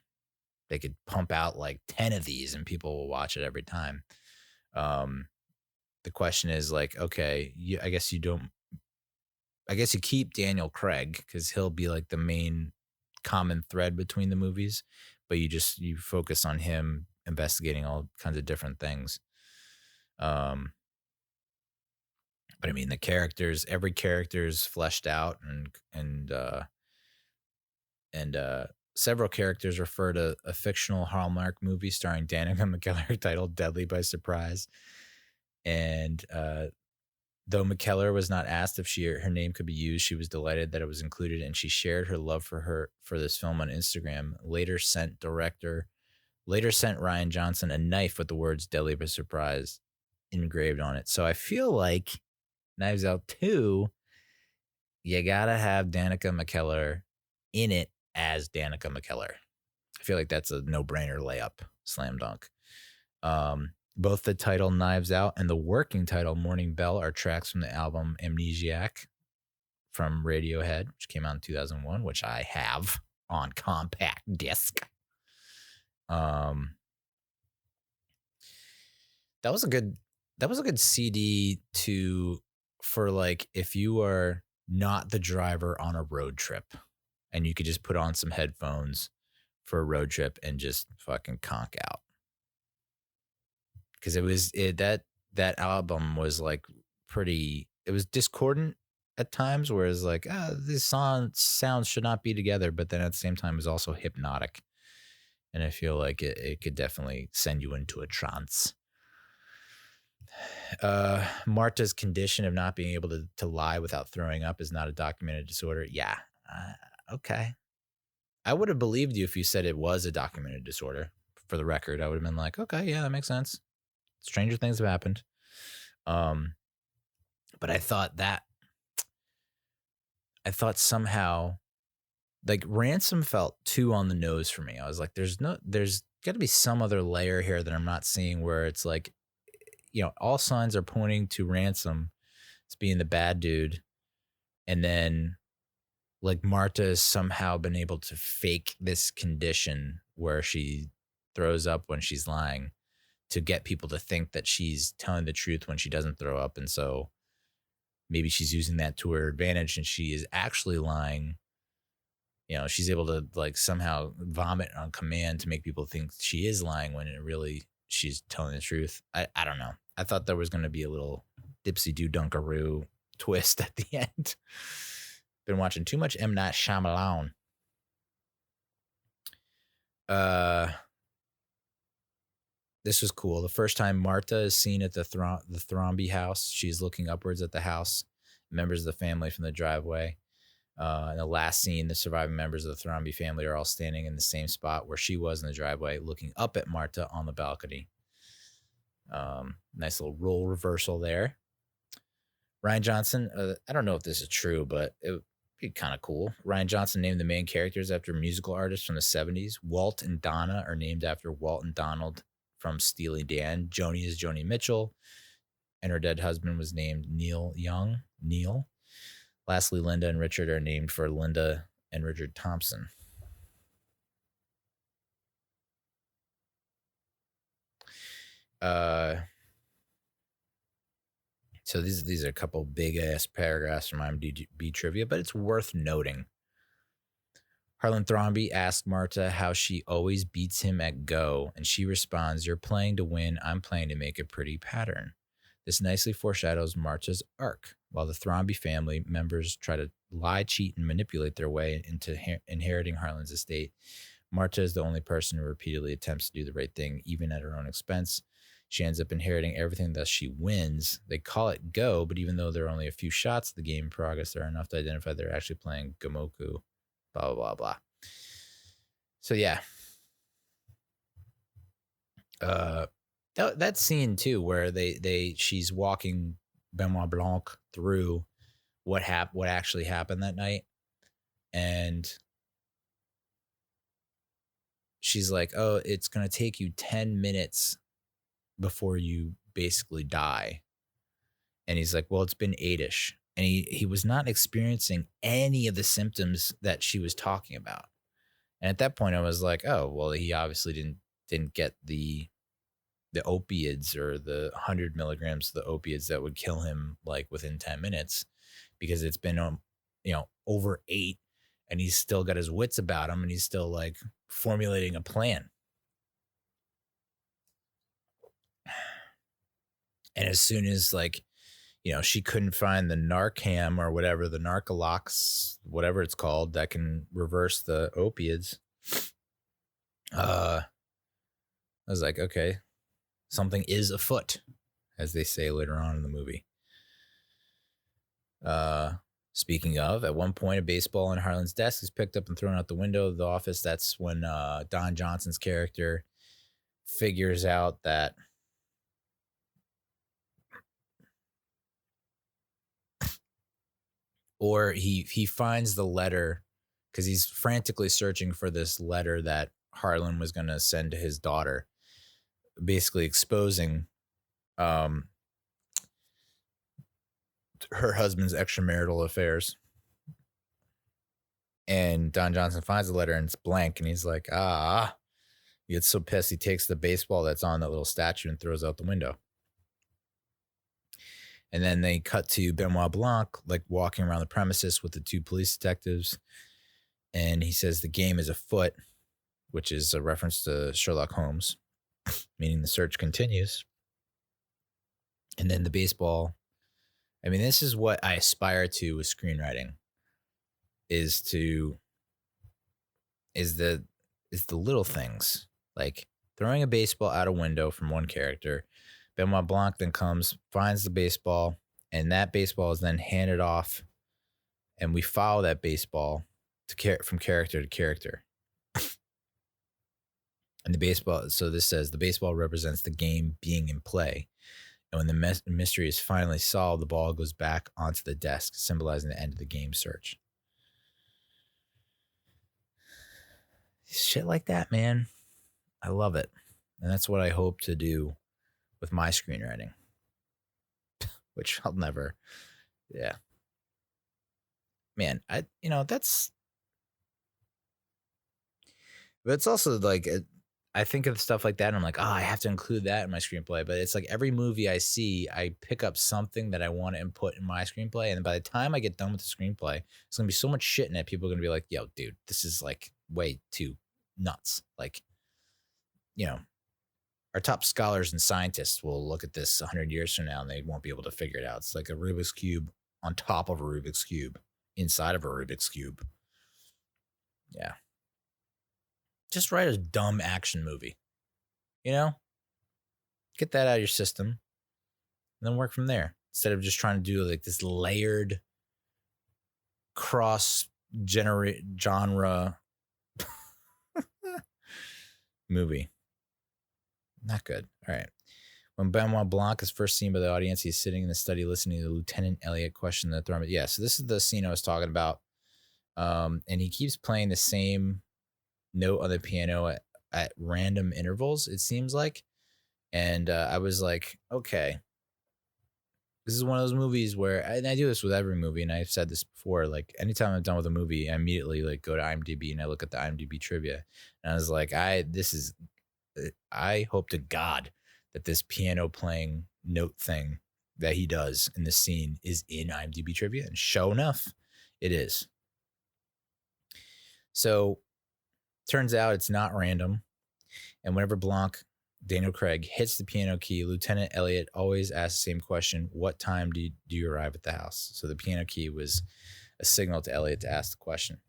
They could pump out like 10 of these, and people will watch it every time." The question is like, okay, I guess you don't. I guess you keep Daniel Craig because he'll be like the main common thread between the movies, but you focus on him investigating all kinds of different things. But I mean, every character is fleshed out, and several characters refer to a fictional Hallmark movie starring Danica McKellar titled "Deadly by Surprise," and though McKellar was not asked if her name could be used, she was delighted that it was included, and she shared her love for this film on Instagram. Later sent Rian Johnson a knife with the words "Deadly by Surprise" engraved on it. So I feel like Knives Out 2, you gotta have Danica McKellar in it as Danica McKellar. I feel like that's a no-brainer layup, slam dunk. Both the title Knives Out and the working title Morning Bell are tracks from the album Amnesiac from Radiohead, which came out in 2001, which I have on compact disc. That was a good CD for like if you are not the driver on a road trip and you could just put on some headphones for a road trip and just fucking conk out. Because that album was like it was discordant at times, whereas like these sounds should not be together, but then at the same time is also hypnotic, and I feel like it could definitely send you into a trance. Marta's condition of not being able to lie without throwing up is not a documented disorder. Yeah, okay. I would have believed you if you said it was a documented disorder. For the record, I would have been like, okay, yeah, that makes sense. Stranger things have happened. But I thought somehow like Ransom felt too on the nose for me. I was like, there's got to be some other layer here that I'm not seeing where it's like, all signs are pointing to Ransom as being the bad dude. And then like Marta has somehow been able to fake this condition where she throws up when she's lying to get people to think that she's telling the truth when she doesn't throw up. And so maybe she's using that to her advantage and she is actually lying. She's able to like somehow vomit on command to make people think she is lying when she's telling the truth. I don't know. I thought there was going to be a little dipsy-doo dunkaroo twist at the end. Been watching too much M. Night Shyamalan. This was cool. The first time Marta is seen at the Thromby house, she's looking upwards at the house, members of the family from the driveway. In the last scene, the surviving members of the Thromby family are all standing in the same spot where she was in the driveway, looking up at Marta on the balcony. Nice little role reversal there. Rian Johnson, I don't know if this is true, but it would be kind of cool. Rian Johnson named the main characters after musical artists from the 70s. Walt and Donna are named after Walt and Donald from Steely Dan. Joni is Joni Mitchell, and her dead husband was named Neil Young. Neil. Lastly, Linda and Richard are named for Linda and Richard Thompson. So these are a couple big ass paragraphs from IMDb trivia, but it's worth noting. Harlan Thrombey asked Marta how she always beats him at Go, and she responds, "You're playing to win, I'm playing to make a pretty pattern." This nicely foreshadows Marta's arc. While the Thrombey family members try to lie, cheat, and manipulate their way into inheriting Harlan's estate, Marta is the only person who repeatedly attempts to do the right thing, even at her own expense. She ends up inheriting everything, thus she wins. They call it Go, but even though there are only a few shots of the game in progress, there are enough to identify they're actually playing Gomoku, blah, blah, blah, blah. So, yeah. That scene, too, where she's walking Benoit Blanc through what actually happened that night. And she's like, oh, it's going to take you 10 minutes before you basically die. And he's like, well, it's been 8-ish. And he was not experiencing any of the symptoms that she was talking about. And at that point, I was like, oh, well, he obviously didn't get the opiates or the 100 milligrams of the opiates that would kill him like within 10 minutes, because it's been over 8, and he's still got his wits about him, and he's still like formulating a plan. And as soon as like, she couldn't find the Narcan or whatever, the Narcolox, whatever it's called, that can reverse the opiates. I was like, okay, something is afoot, as they say later on in the movie. Speaking of, at one point, a baseball on Harlan's desk is picked up and thrown out the window of the office. That's when Don Johnson's character figures out that or he finds the letter, because he's frantically searching for this letter that Harlan was going to send to his daughter, basically exposing her husband's extramarital affairs. And Don Johnson finds the letter and it's blank, and he's like, he gets so pissed he takes the baseball that's on that little statue and throws it out the window. And then they cut to Benoit Blanc, like walking around the premises with the 2 police detectives. And he says the game is afoot, which is a reference to Sherlock Holmes, meaning the search continues. And then the baseball. I mean, this is what I aspire to with screenwriting, is the little things, like throwing a baseball out a window from one character. Benoit Blanc then comes, finds the baseball, and that baseball is then handed off, and we follow that baseball from character to character. And the baseball, so this says the baseball represents the game being in play. And when the mystery is finally solved, the ball goes back onto the desk, symbolizing the end of the game search. Shit like that, man. I love it. And that's what I hope to do with my screenwriting, which I'll never. Yeah. Man, that's also like, I think of stuff like that and I'm like, I have to include that in my screenplay. But it's like every movie I see, I pick up something that I want to input in my screenplay. And by the time I get done with the screenplay, it's going to be so much shit in it. People are going to be like, yo, dude, this is like way too nuts. Like, our top scholars and scientists will look at this 100 years from now and they won't be able to figure it out. It's like a Rubik's Cube on top of a Rubik's Cube, inside of a Rubik's Cube. Yeah. Just write a dumb action movie. Get that out of your system and then work from there, instead of just trying to do like this layered cross genre movie. Not good. All right. When Benoit Blanc is first seen by the audience, he's sitting in the study listening to Lieutenant Elliot question the thermostat. Yeah, so this is the scene I was talking about. And he keeps playing the same note on the piano at random intervals, it seems like. And I was like, okay, this is one of those movies where, and I do this with every movie, and I've said this before, like anytime I'm done with a movie, I immediately like go to IMDb and I look at the IMDb trivia. And I was like, I hope to God that this piano playing note thing that he does in the scene is in IMDb trivia. And sure enough, it is. So turns out it's not random. And whenever Daniel Craig hits the piano key, Lieutenant Elliot always asks the same question: what time do you arrive at the house? So the piano key was a signal to Elliot to ask the question.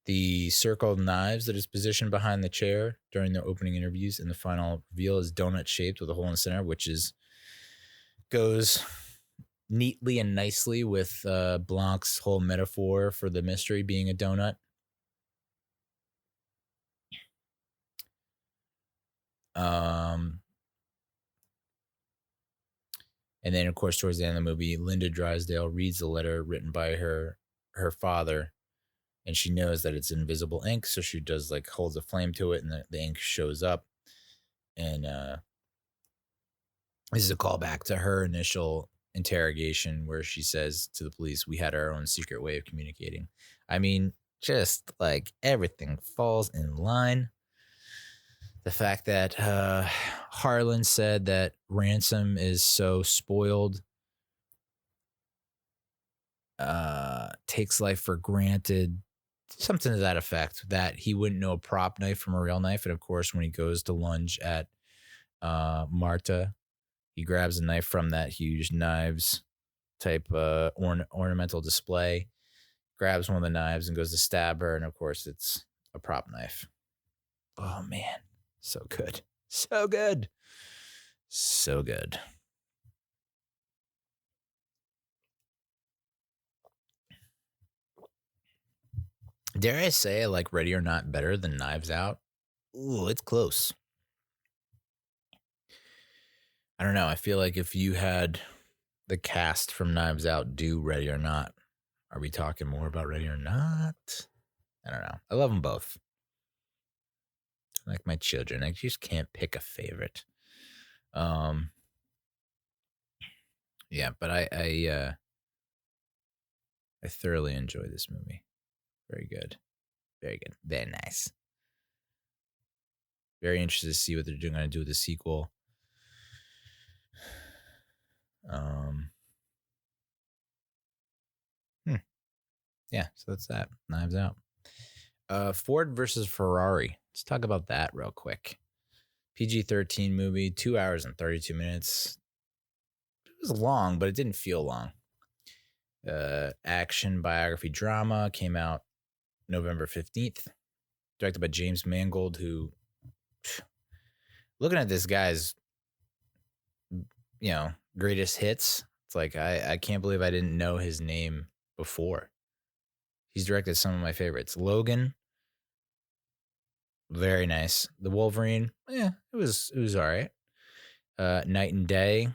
The circle of knives that is positioned behind the chair during the opening interviews and the final reveal is donut shaped with a hole in the center, which goes neatly and nicely with Blanc's whole metaphor for the mystery being a donut. And then, of course, towards the end of the movie, Linda Drysdale reads the letter written by her father, and she knows that it's invisible ink, so she does like holds a flame to it, and the ink shows up. And this is a callback to her initial interrogation where she says to the police, "We had our own secret way of communicating." I mean, just like everything falls in line. The fact that Harlan said that Ransom is so spoiled, takes life for granted, something to that effect, that he wouldn't know a prop knife from a real knife. And of course, when he goes to lunge at Marta, he grabs a knife from that huge knives type ornamental display, grabs one of the knives and goes to stab her. And of course, it's a prop knife. Oh, man. So good. So good. So good. Dare I say I like Ready or Not better than Knives Out? Ooh, it's close. I don't know. I feel like if you had the cast from Knives Out do Ready or Not, are we talking more about Ready or Not? I don't know. I love them both. Like my children. I just can't pick a favorite. Yeah, but I thoroughly enjoy this movie. Very good. Very good. Very nice. Very interested to see what they're going to do with the sequel. Yeah, so that's that. Knives Out. Ford versus Ferrari. Let's talk about that real quick. PG-13 movie, 2 hours and 32 minutes. It was long, but it didn't feel long. Action biography drama, came out November 15th. Directed by James Mangold, who, looking at this guy's, greatest hits, it's like I can't believe I didn't know his name before. He's directed some of my favorites. Logan, very nice. The Wolverine, it was all right. Night and Day,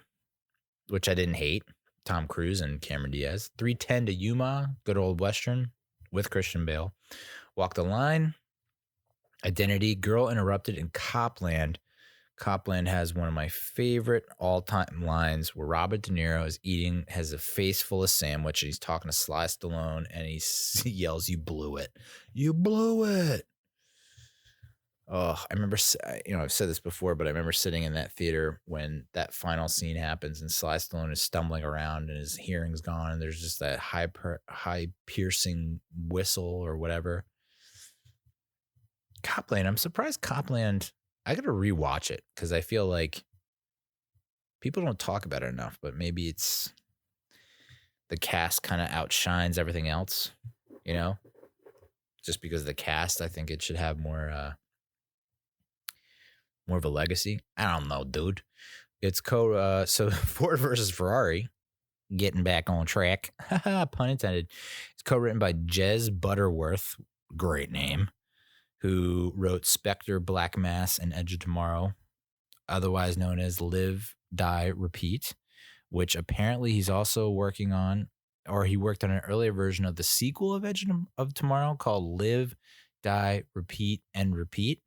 which I didn't hate. Tom Cruise and Cameron Diaz. 3:10 to Yuma, good old Western with Christian Bale. Walk the Line, Identity, Girl Interrupted, and Copland. Copland has one of my favorite all-time lines where Robert De Niro has a face full of sandwich, and he's talking to Sly Stallone, and he yells, "You blew it. You blew it." Oh, I remember, I've said this before, but I remember sitting in that theater when that final scene happens and Sly Stallone is stumbling around and his hearing's gone, and there's just that high piercing whistle or whatever. Copland, I'm surprised Copland, I got to rewatch it because I feel like people don't talk about it enough, but maybe it's the cast kind of outshines everything else, just because of the cast. I think it should have more of a legacy. I don't know, dude. It's so Ford versus Ferrari, getting back on track, pun intended. It's co-written by Jez Butterworth, great name, who wrote Spectre, Black Mass, and Edge of Tomorrow, otherwise known as Live, Die, Repeat, which apparently he's also working on, or he worked on an earlier version of the sequel of Edge of Tomorrow called Live, Die, Repeat, and Repeat,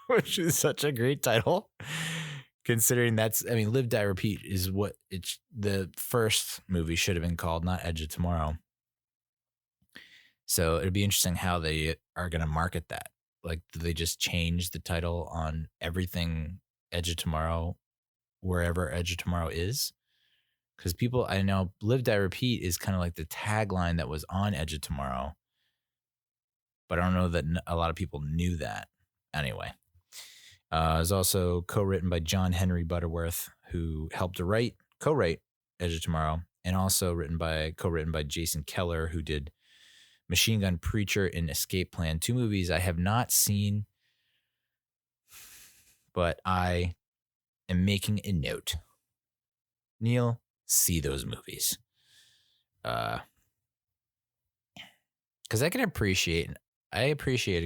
which is such a great title, considering Live, Die, Repeat is what the first movie should have been called, not Edge of Tomorrow. So it'd be interesting how they are going to market that. Like, do they just change the title on everything Edge of Tomorrow, wherever Edge of Tomorrow is? Because people, I know, Live, Die, Repeat is kind of like the tagline that was on Edge of Tomorrow. But I don't know that a lot of people knew that. Anyway. It was also co-written by John Henry Butterworth, who helped to co-write Edge of Tomorrow, and also co-written by Jason Keller, who did Machine Gun Preacher and Escape Plan, 2 movies I have not seen, but I am making a note. Neil, see those movies. Because I appreciate a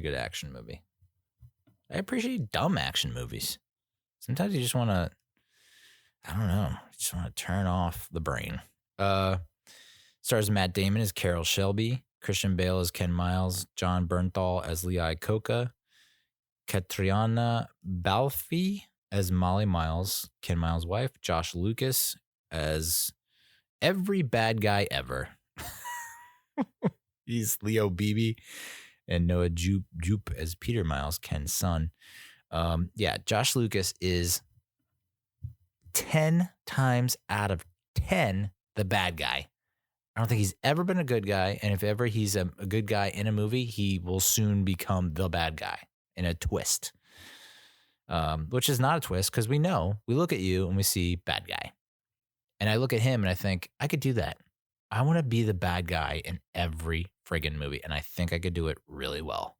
good action movie. I appreciate dumb action movies. Sometimes you just want to, I don't know. I just want to turn off the brain. Stars Matt Damon as Carroll Shelby, Christian Bale as Ken Miles, John Bernthal as Lee Iacocca, Katriana Balfe as Molly Miles, Ken Miles' wife, Josh Lucas as every bad guy ever. He's Leo Beebe, and Noah Jupe as Peter Miles, Ken's son. Josh Lucas is 10 times out of 10 the bad guy. I don't think he's ever been a good guy, and if ever he's a good guy in a movie, he will soon become the bad guy in a twist, which is not a twist because we look at you and we see bad guy. And I look at him and I think, I could do that. I want to be the bad guy in every friggin' movie, and I think I could do it really well.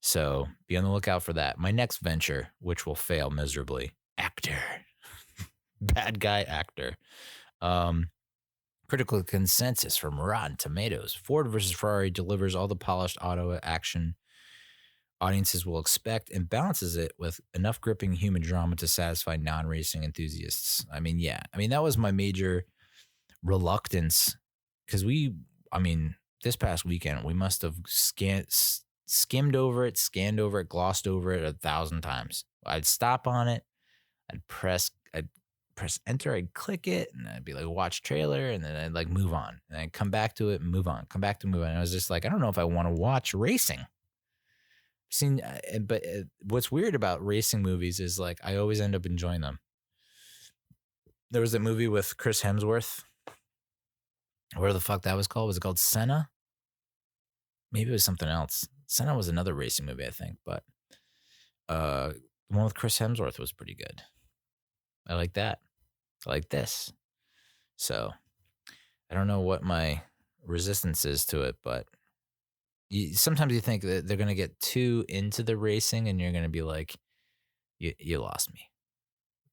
So be on the lookout for that. My next venture, which will fail miserably, actor. Bad guy actor. Critical consensus from Rotten Tomatoes. Ford versus Ferrari delivers all the polished auto action audiences will expect and balances it with enough gripping human drama to satisfy non-racing enthusiasts. That was my major reluctance because this past weekend, we must have skimmed over it, scanned over it, glossed over it 1,000 times. I'd stop on it. I'd press enter, I'd click it, and I'd be like, watch trailer, and then I'd like move on. And I'd come back to it and move on, come back to move on. And I was just like, I don't know if I want to watch racing. But what's weird about racing movies is like, I always end up enjoying them. There was that movie with Chris Hemsworth. Where the fuck that was called? Was it called Senna? Maybe it was something else. Senna was another racing movie, I think. But the one with Chris Hemsworth was pretty good. I like that. I like this. So I don't know what my resistance is to it, but sometimes you think that they're going to get too into the racing and you're going to be like, you lost me.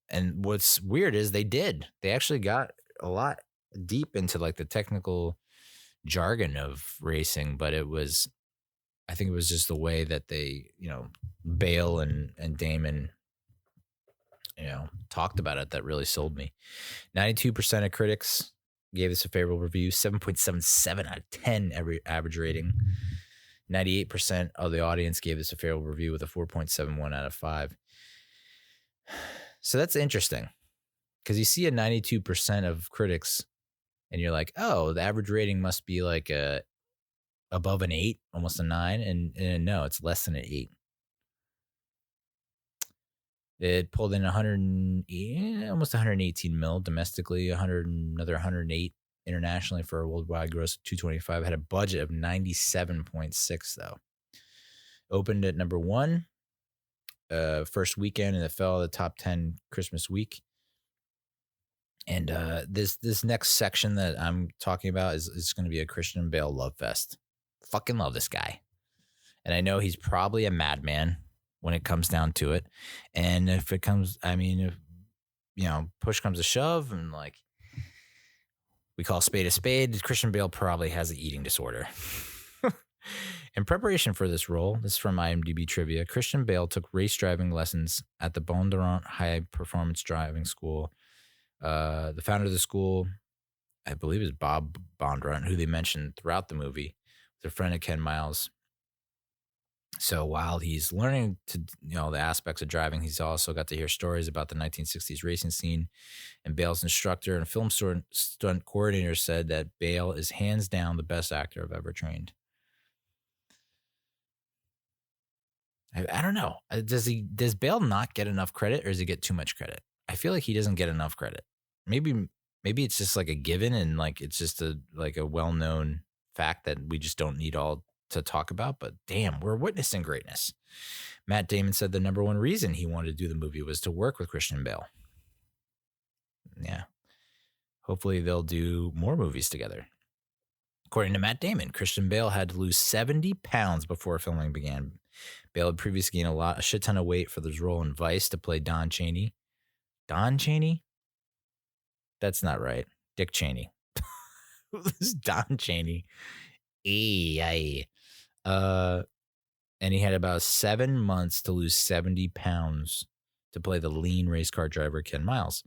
And what's weird is they did. They actually got a lot deep into like the technical jargon of racing, but I think it was just the way that they, Bale and Damon, talked about it that really sold me. 92% of critics gave this a favorable review, 7.77 out of 10 average rating. 98% of the audience gave this a favorable review with a 4.71 out of 5. So that's interesting because you see a 92% of critics and you're like, oh, the average rating must be like above an 8, almost a 9. And no, it's less than an 8. It pulled in almost 118 mil domestically, another 108 internationally for a worldwide gross of 225. Had a budget of 97.6 though. Opened at number 1, first weekend, and it fell the top 10 Christmas week. And this next section that I'm talking about is going to be a Christian Bale love fest. Fucking love this guy, and I know he's probably a madman when it comes down to it. And if it comes, if push comes to shove, and like we call a spade, Christian Bale probably has an eating disorder. In preparation for this role, this is from IMDb trivia, Christian Bale took race driving lessons at the Bondurant High Performance Driving School. The founder of the school, I believe, is Bob Bondurant, who they mentioned throughout the movie, was a friend of Ken Miles. So while he's learning to, the aspects of driving, he's also got to hear stories about the 1960s racing scene. And Bale's instructor and film stunt coordinator said that Bale is hands down the best actor I've ever trained. I don't know. Does Bale not get enough credit, or does he get too much credit? I feel like he doesn't get enough credit. Maybe it's just like a given, and like it's just a well-known fact that we just don't need all to talk about. But damn, we're witnessing greatness. Matt Damon said the number one reason he wanted to do the movie was to work with Christian Bale. Yeah. Hopefully they'll do more movies together. According to Matt Damon, Christian Bale had to lose 70 pounds before filming began. Bale had previously gained a shit ton of weight for his role in Vice to play Don Chaney. Don Chaney? That's not right. Dick Cheney. Who's Don Chaney? And he had about 7 months to lose 70 pounds to play the lean race car driver Ken Miles.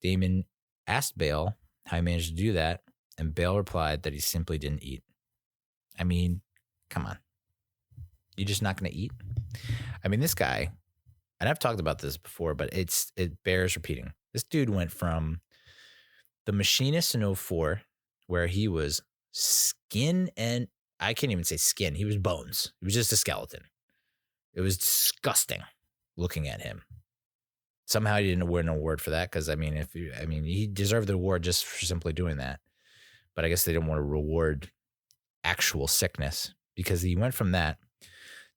Damon asked Bale how he managed to do that, and Bale replied that he simply didn't eat. I mean, come on. You're just not going to eat? I mean, this guy, and I've talked about this before, but it bears repeating. This dude went from The Machinist in 2004, where he was skin and I can't even say skin. He was bones. He was just a skeleton. It was disgusting looking at him. Somehow he didn't win an award for that because, he deserved the award just for simply doing that. But I guess they didn't want to reward actual sickness because he went from that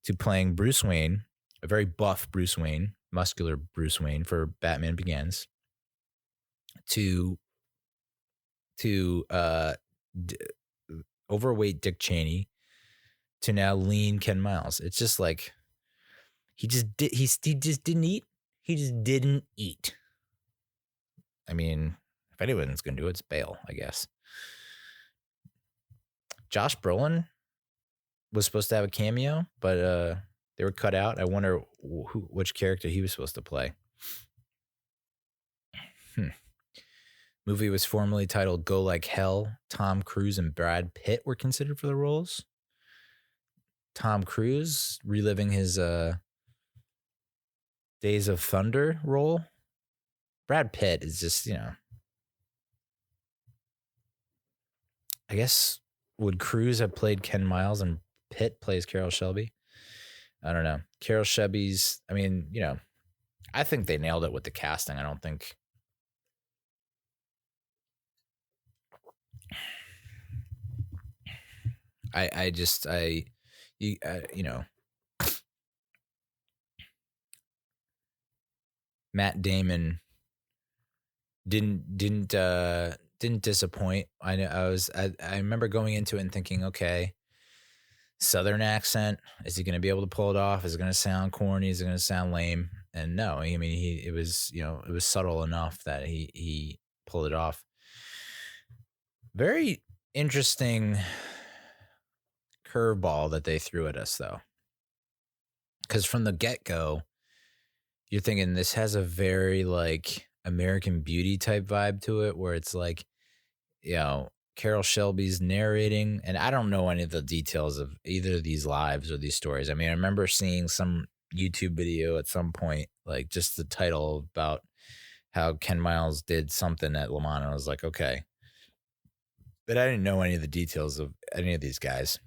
to playing Bruce Wayne, a very buff Bruce Wayne, muscular Bruce Wayne for Batman Begins, to overweight Dick Cheney, to now lean Ken Miles. It's just like he just didn't eat. He just didn't eat. I mean, if anyone's going to do it, it's Bale, I guess. Josh Brolin was supposed to have a cameo, but they were cut out. I wonder which character he was supposed to play. Movie was formerly titled Go Like Hell. Tom Cruise and Brad Pitt were considered for the roles. Tom Cruise reliving his Days of Thunder role. Brad Pitt is just, I guess, would Cruise have played Ken Miles and Pitt plays Carroll Shelby? I don't know. Carroll Shelby's, I think they nailed it with the casting. I don't think. Matt Damon didn't disappoint. I remember going into it and thinking, okay, Southern accent, is he going to be able to pull it off? Is it going to sound corny? Is it going to sound lame? And no, it was subtle enough that he pulled it off. Very interesting curveball that they threw at us, though, because from the get-go, you're thinking this has a very like American Beauty type vibe to it, where it's like, Carroll Shelby's narrating, and I don't know any of the details of either of these lives or these stories. I mean, I remember seeing some YouTube video at some point, like just the title about how Ken Miles did something at Le Mans, and I was like, okay. But I didn't know any of the details of any of these guys.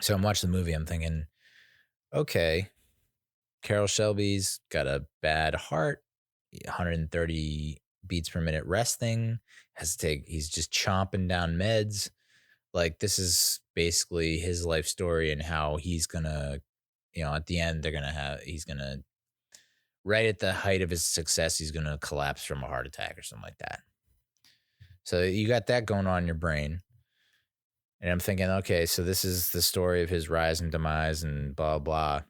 So I'm watching the movie, I'm thinking, okay, Carroll Shelby's got a bad heart, 130 beats per minute resting, he's just chomping down meds. Like, this is basically his life story and how he's gonna, at the end, right at the height of his success, he's gonna collapse from a heart attack or something like that. So you got that going on in your brain. And I'm thinking, okay, so this is the story of his rise and demise and blah, blah.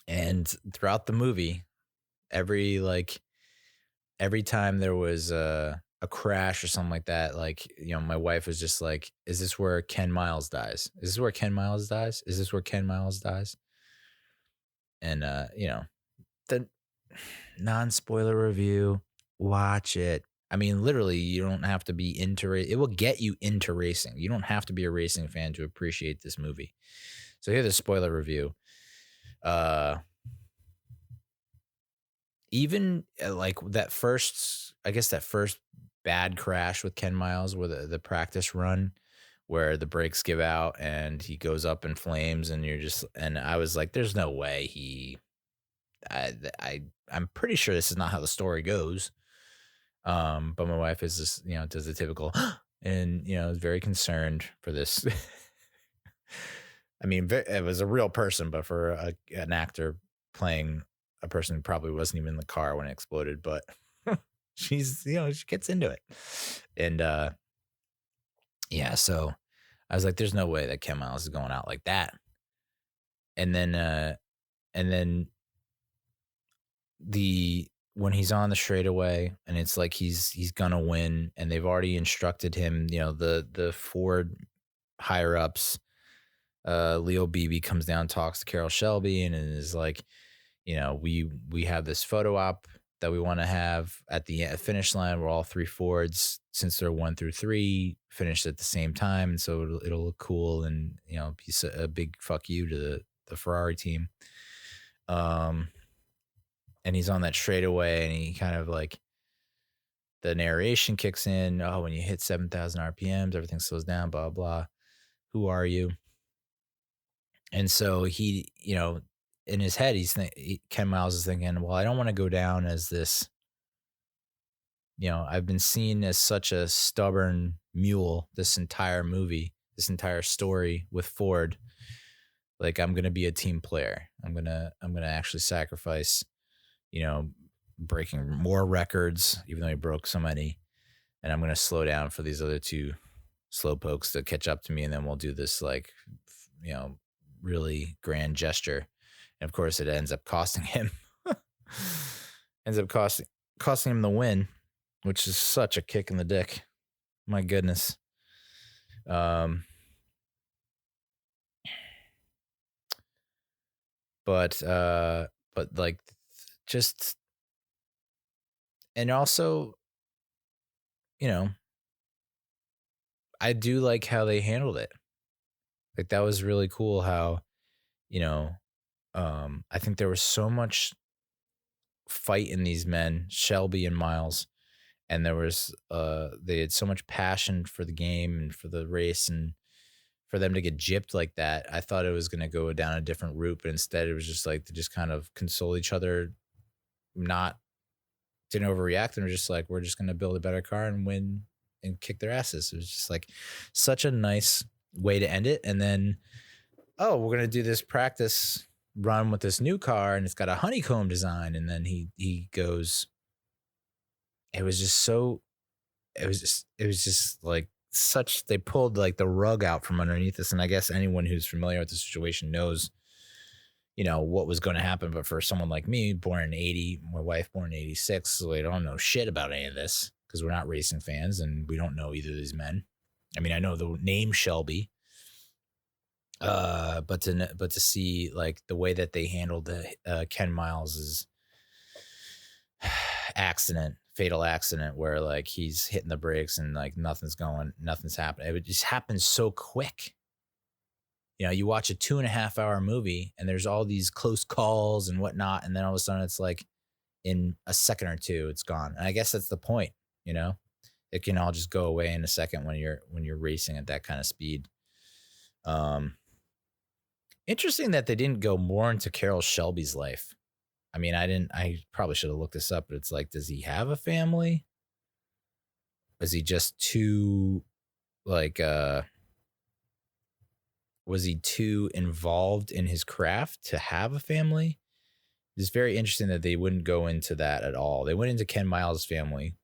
And throughout the movie, every time there was a crash or something like that, like, my wife was just like, is this where Ken Miles dies? Is this where Ken Miles dies? Is this where Ken Miles dies? And, the non-spoiler review, watch it. I mean, literally, you don't have to be into it. It will get you into racing. You don't have to be a racing fan to appreciate this movie. So here's the spoiler review. Even like that first bad crash with Ken Miles, where the practice run, where the brakes give out and he goes up in flames, and I was like, there's no way I'm pretty sure this is not how the story goes. But my wife is just, does the typical, and, is very concerned for this. I mean, it was a real person, but for an actor playing a person who probably wasn't even in the car when it exploded, but she gets into it. And, so I was like, there's no way that Ken Miles is going out like that. And then when he's on the straightaway and it's like he's gonna win, and they've already instructed him, the Ford higher ups, Leo Beebe comes down, talks to Carroll Shelby, and is like, we have this photo op that we want to have at the finish line where all 3 Fords, since they're 1 through 3, finish at the same time, and so it'll look cool, and be a big fuck you to the Ferrari team. And he's on that straightaway, and he kind of like the narration kicks in. Oh, when you hit 7,000 RPMs, everything slows down. Blah blah. Who are you? And so he, in his head, Ken Miles is thinking, well, I don't want to go down as this. I've been seen as such a stubborn mule this entire movie, this entire story with Ford. Like, I'm gonna be a team player. I'm gonna actually sacrifice, breaking more records, even though he broke so many, and I'm gonna slow down for these other 2 slow pokes to catch up to me, and then we'll do this really grand gesture. And of course, it ends up costing him. Costing him the win, which is such a kick in the dick. My goodness. But like, just, and also, I do like how they handled it. Like, that was really cool how, I think there was so much fight in these men, Shelby and Miles, and there was they had so much passion for the game and for the race, and for them to get gypped like that, I thought it was going to go down a different route, but instead it was just like to just kind of console each other, didn't overreact, and were just like, we're just going to build a better car and win and kick their asses. It was just like such a nice way to end it. And then, we're going to do this practice run with this new car, and it's got a honeycomb design. And then he goes, it was just like they pulled like the rug out from underneath us. And I guess anyone who's familiar with the situation knows, what was going to happen. But for someone like me, born in 80, my wife born in 86, so I don't know shit about any of this because we're not racing fans and we don't know either of these men. I mean, I know the name Shelby, but to see like the way that they handled the Ken Miles' fatal accident, where like he's hitting the brakes and like nothing's happening. It just happens so quick. You watch a 2.5 hour movie and there's all these close calls and whatnot, and then all of a sudden it's like in a second or two it's gone. And I guess that's the point. It can all just go away in a second when you're racing at that kind of speed. Interesting that they didn't go more into Carroll Shelby's life. I mean, I probably should have looked this up, but it's like, does he have a family? Was he just too like was he too involved in his craft to have a family? It's very interesting that they wouldn't go into that at all. They went into Ken Miles' family.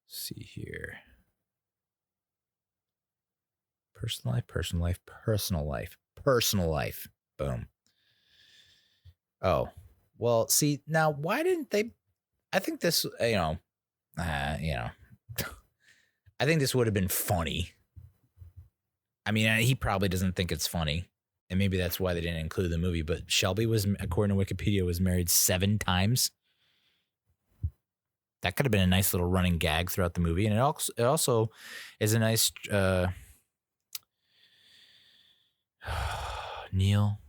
See here. Personal life. Boom. Oh, well, see, now why didn't they? I think this, I think this would have been funny. I mean, he probably doesn't think it's funny, and maybe that's why they didn't include the movie. But Shelby was, according to Wikipedia, was married 7 times. That could have been a nice little running gag throughout the movie, and it also is a nice. Neal,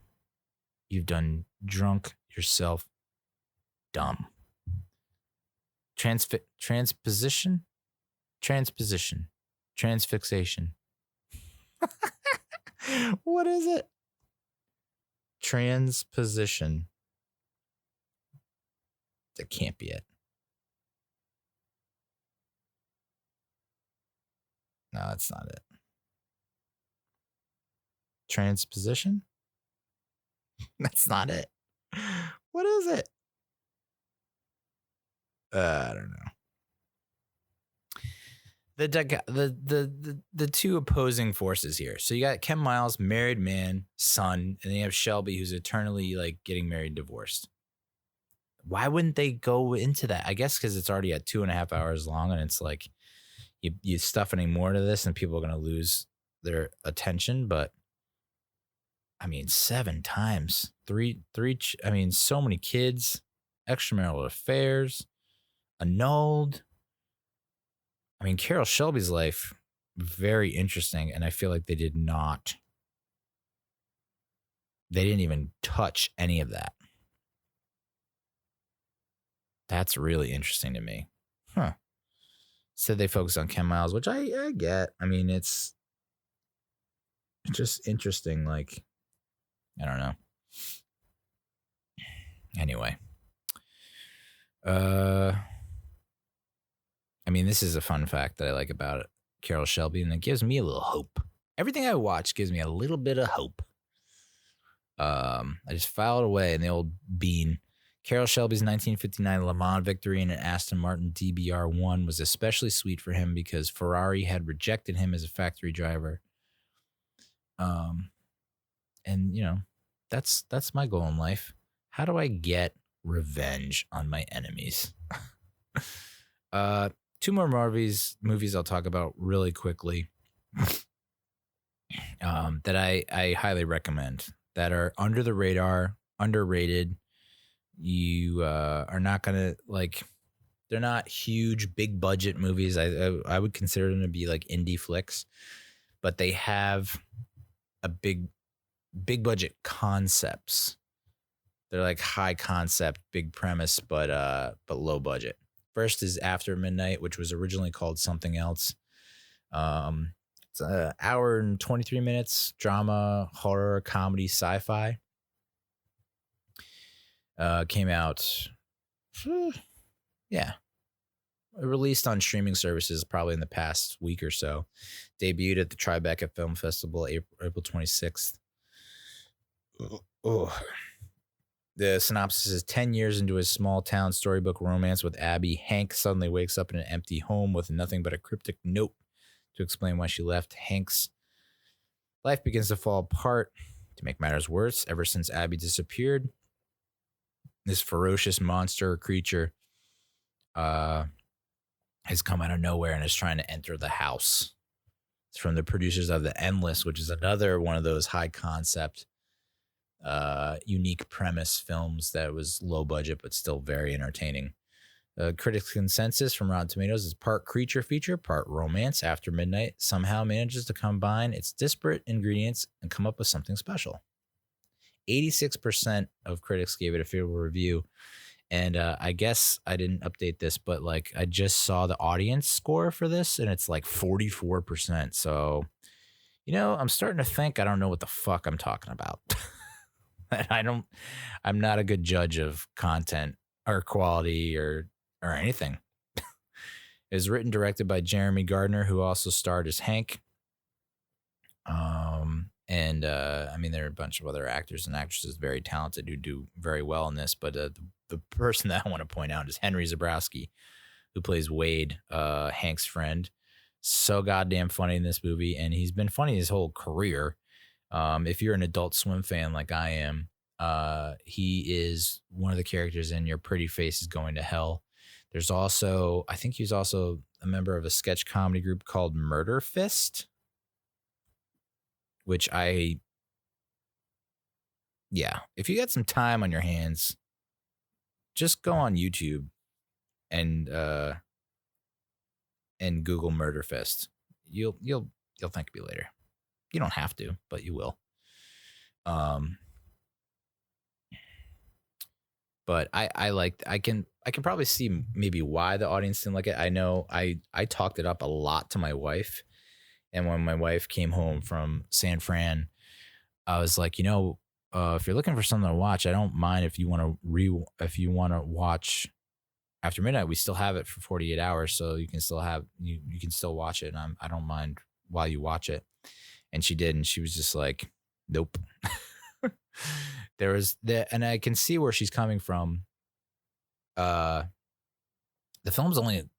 you've done drunk yourself dumb. Transfixation. What is it? Transposition. That can't be it. No, that's not it. Transposition? That's not it. What is it? I don't know. The two opposing forces here. So you got Ken Miles, married man, son, and then you have Shelby, who's eternally like getting married, divorced. Why wouldn't they go into that? I guess because it's already at 2.5 hours long, and it's like you stuff any more to this, and people are going to lose their attention. But I mean, 7 times, I mean, so many kids, extramarital affairs, annulled. I mean, Carroll Shelby's life, very interesting. And I feel like they didn't even touch any of that. That's really interesting to me. Huh. Said they focus on Ken Miles, which I get. I mean, it's just interesting. Like, I don't know. Anyway. I mean, this is a fun fact that I like about it, Carroll Shelby, and it gives me a little hope. Everything I watch gives me a little bit of hope. I just filed away in the old bean. Carroll Shelby's 1959 Le Mans victory in an Aston Martin DBR1 was especially sweet for him because Ferrari had rejected him as a factory driver. And you know, that's my goal in life. How do I get revenge on my enemies? 2 more movies I'll talk about really quickly that I highly recommend, that are under the radar, underrated. You are not gonna like. They're not huge, big budget movies. I would consider them to be like indie flicks, but they have a big budget concepts. They're like high concept, big premise, but low budget. First is After Midnight, which was originally called something else. It's an hour and 23 minutes, drama, horror, comedy, sci-fi. Came out, released on streaming services probably in the past week or so. Debuted at the Tribeca Film Festival April 26th. Oh. The synopsis is 10 years into his small town storybook romance with Abby, Hank suddenly wakes up in an empty home with nothing but a cryptic note to explain why she left. Hank's life begins to fall apart. To make matters worse, ever since Abby disappeared, this ferocious monster creature has come out of nowhere and is trying to enter the house. It's from the producers of The Endless, which is another one of those high concept, unique premise films that was low budget but still very entertaining. Critics' consensus from Rotten Tomatoes is part creature feature, part romance. After Midnight somehow manages to combine its disparate ingredients and come up with something special. 86% of critics gave it a favorable review. And I guess I didn't update this, but like I just saw the audience score for this and it's like 44%. So, you know, I'm starting to think I don't know what the fuck I'm talking about. I'm not a good judge of content or quality or anything. It was written, directed by Jeremy Gardner, who also starred as Hank. I mean, there are a bunch of other actors and actresses very talented who do very well in this, but the person that I want to point out is Henry Zabrowski, who plays Wade, Hank's friend. So goddamn funny in this movie, and he's been funny his whole career. If you're an Adult Swim fan like I am, he is one of the characters in Your Pretty Face is Going to Hell. There's also, I think he's also a member of a sketch comedy group called Murder Fist, which if you got some time on your hands, just go on YouTube and Google Murder Fist. You'll thank me later. You don't have to, but you will. But I can probably see maybe why the audience didn't like it. I know I talked it up a lot to my wife, and when my wife came home from San Fran, I was like, if you're looking for something to watch, I don't mind if you want to watch After Midnight. We still have it for 48 hours, so you can still you can still watch it, and I don't mind while you watch it. And she did, and she was just like, nope. And I can see where she's coming from. The film's only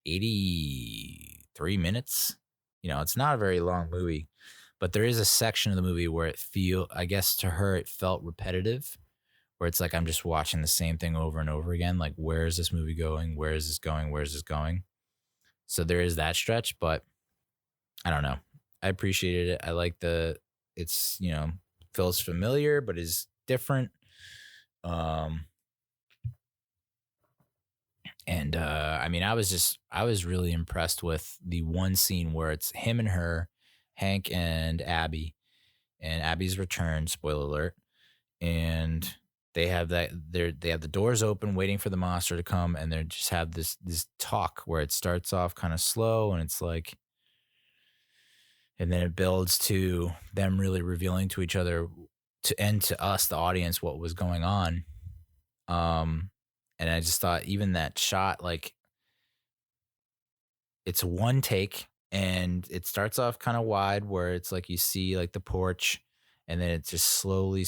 83 minutes. It's not a very long movie, but there is a section of the movie where I guess to her, it felt repetitive, where it's like, I'm just watching the same thing over and over again. Like, where is this movie going? Where is this going? Where is this going? So there is that stretch, but I don't know. I appreciated it. I like it's, feels familiar, but is different. And I mean, I was really impressed with the one scene where it's him and her, Hank and Abby's return, spoiler alert. And they have they have the doors open waiting for the monster to come, and they just have this talk where it starts off kind of slow, and it's like, and then it builds to them really revealing to each other to us, the audience, what was going on. And I just thought even that shot, like, it's one take, and it starts off kind of wide where it's like you see like the porch, and then it just slowly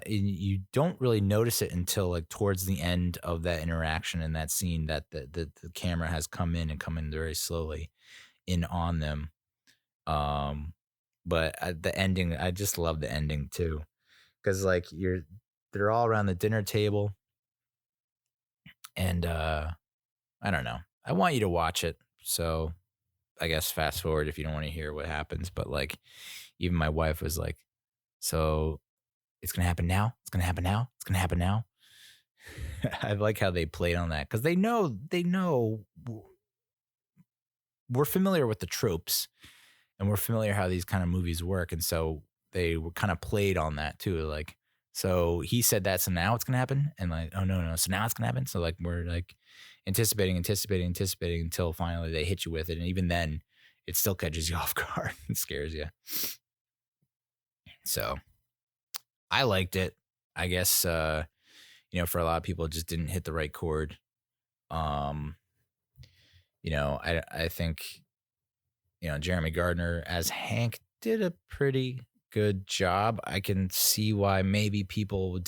you don't really notice it until like towards the end of that interaction and that scene that the camera has come in very slowly in on them. But the ending, I just love the ending too, because like they're all around the dinner table, and I don't know. I want you to watch it, so I guess fast forward if you don't want to hear what happens. But like, even my wife was like, "So it's gonna happen now. It's gonna happen now. It's gonna happen now." I like how they played on that because they know we're familiar with the tropes, and we're familiar how these kind of movies work, and so they were kind of played on that too. Like, so he said that, so now it's gonna happen, and like, oh no, so now it's gonna happen. So like we're like anticipating until finally they hit you with it, and even then, it still catches you off guard and scares you. So I liked it. I guess for a lot of people, it just didn't hit the right chord. I think Jeremy Gardner as Hank did a pretty good job. I can see why maybe people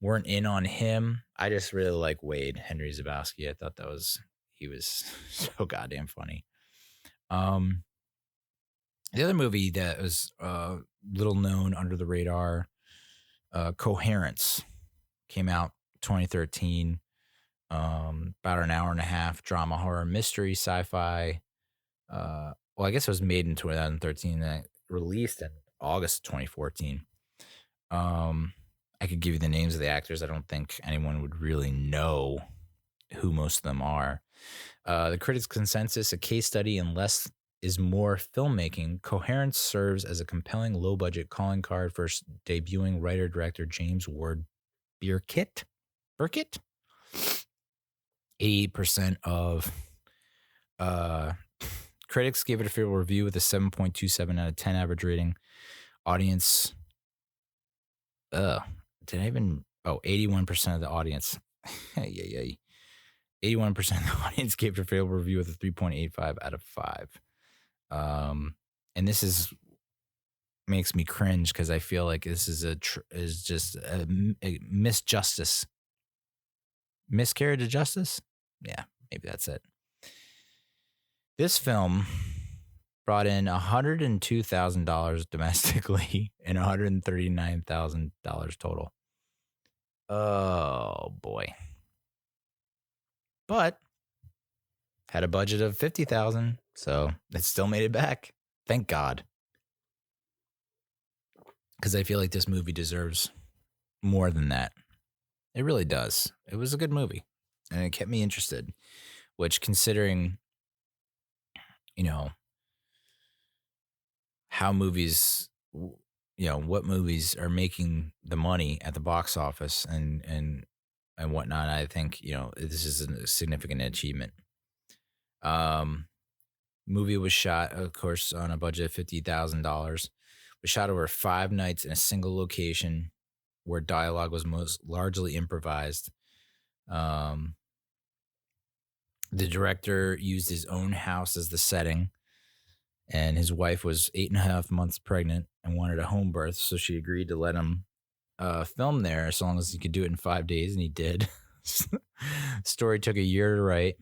weren't in on him. I just really like Wade, Henry Zabowski. I thought he was so goddamn funny. The other movie that was little known, under the radar, Coherence, came out 2013. About an hour and a half drama, horror, mystery, sci-fi. Well, I guess it was made in 2013 and released in August 2014. I could give you the names of the actors. I don't think anyone would really know who most of them are. The critics' consensus: a case study in less is more filmmaking. Coherence serves as a compelling low-budget calling card for debuting writer-director James Ward Burkett. 80% of critics gave it a favorable review with a 7.27 out of 10 average rating. Audience, 81% of the audience, 81% of the audience gave it a favorable review with a 3.85 out of 5. And this makes me cringe because I feel like this is just a misjustice. Miscarriage of justice? Yeah, maybe that's it. This film brought in $102,000 domestically and $139,000 total. Oh boy. But had a budget of $50,000, so it still made it back. Thank God. Because I feel like this movie deserves more than that. It really does. It was a good movie, and it kept me interested, which, considering, how movies, what movies are making the money at the box office and whatnot, I think, this is a significant achievement. Movie was shot, of course, on a budget of $50,000. Was shot over 5 nights in a single location, where dialogue was most largely improvised. The director used his own house as the setting, and his wife was 8.5 months pregnant and wanted a home birth, so she agreed to let him film there as long as he could do it in 5 days, and he did. Story took a year to write.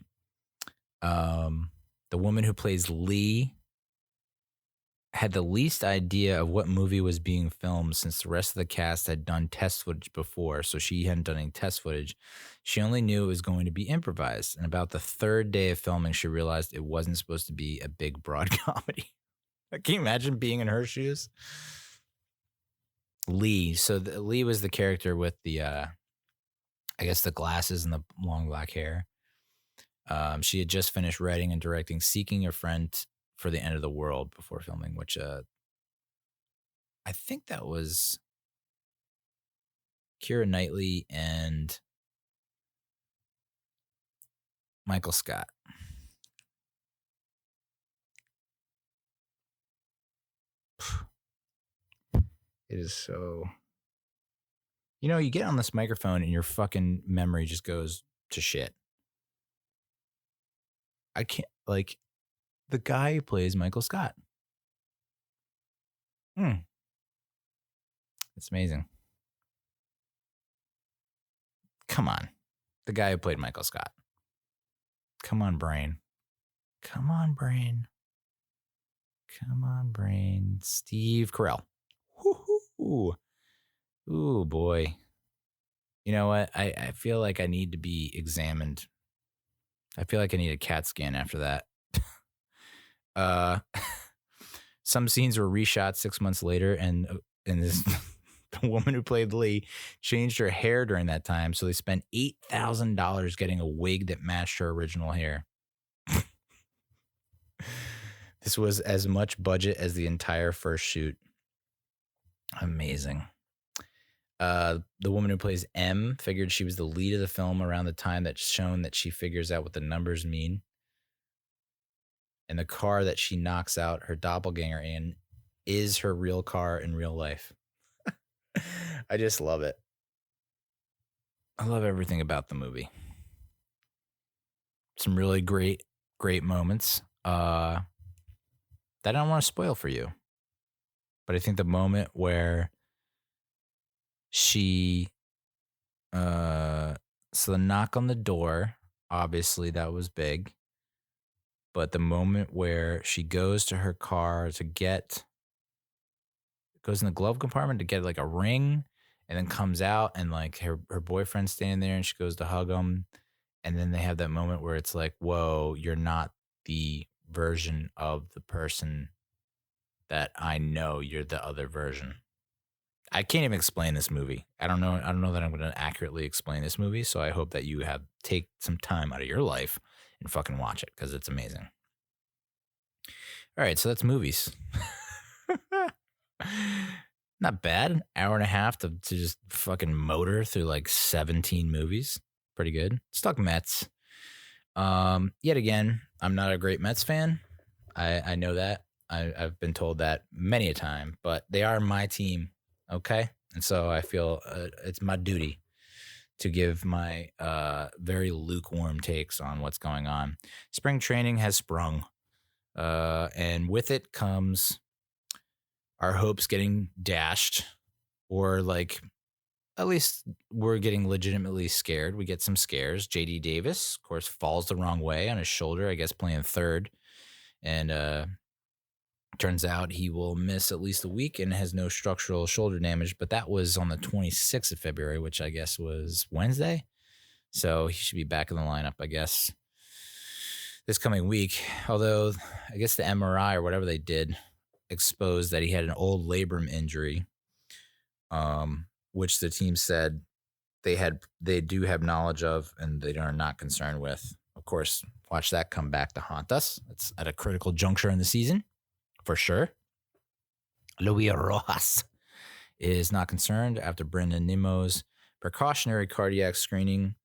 The woman who plays Lee had the least idea of what movie was being filmed since the rest of the cast had done test footage before, so she hadn't done any test footage. She only knew it was going to be improvised, and about the third day of filming, she realized it wasn't supposed to be a big, broad comedy. Can you imagine being in her shoes? Lee. So Lee was the character with the, I guess, the glasses and the long black hair. She had just finished writing and directing Seeking a Friend for the End of the World before filming, which I think that was Keira Knightley and Michael Scott. It is so... You know, you get on this microphone and your fucking memory just goes to shit. I can't, like... The guy who plays Michael Scott. It's amazing. Come on. The guy who played Michael Scott. Come on, brain. Come on, brain. Come on, brain. Steve Carell. Woo-hoo. Ooh, boy. You know what? I feel like I need to be examined. I feel like I need a CAT scan after that. Some scenes were reshot 6 months later, and this the woman who played Lee changed her hair during that time, so they spent $8,000 getting a wig that matched her original hair. This was as much budget as the entire first shoot. Amazing. The woman who plays M figured she was the lead of the film around the time that's shown that she figures out what the numbers mean. And the car that she knocks out her doppelganger in is her real car in real life. I just love it. I love everything about the movie. Some really great moments that I don't want to spoil for you. But I think the moment where she, so the knock on the door, obviously that was big. But the moment where she goes to her car to goes in the glove compartment to get like a ring, and then comes out and like her boyfriend's standing there and she goes to hug him. And then they have that moment where it's like, whoa, you're not the version of the person that I know. You're the other version. I can't even explain this movie. I don't know that I'm going to accurately explain this movie. So I hope that you take some time out of your life and fucking watch it, because it's amazing. All right, so that's movies. Not bad. An hour and a half to just fucking motor through like 17 movies. Pretty good. Let's talk Mets. Yet again, I'm not a great Mets fan. I know that. I've been told that many a time, but they are my team, okay? And so I feel it's my duty to give my very lukewarm takes on what's going on. Spring training has sprung, and with it comes our hopes getting dashed, or like at least we're getting legitimately scared. We get some scares. JD Davis, of course, falls the wrong way on his shoulder, I guess playing third, and turns out he will miss at least a week and has no structural shoulder damage. But that was on the 26th of February, which I guess was Wednesday. So he should be back in the lineup, I guess, this coming week. Although I guess the MRI or whatever they did exposed that he had an old labrum injury, which the team said they do have knowledge of and they are not concerned with. Of course, watch that come back to haunt us. It's at a critical juncture in the season, for sure. Luis Rojas is not concerned after Brendan Nimmo's precautionary cardiac screening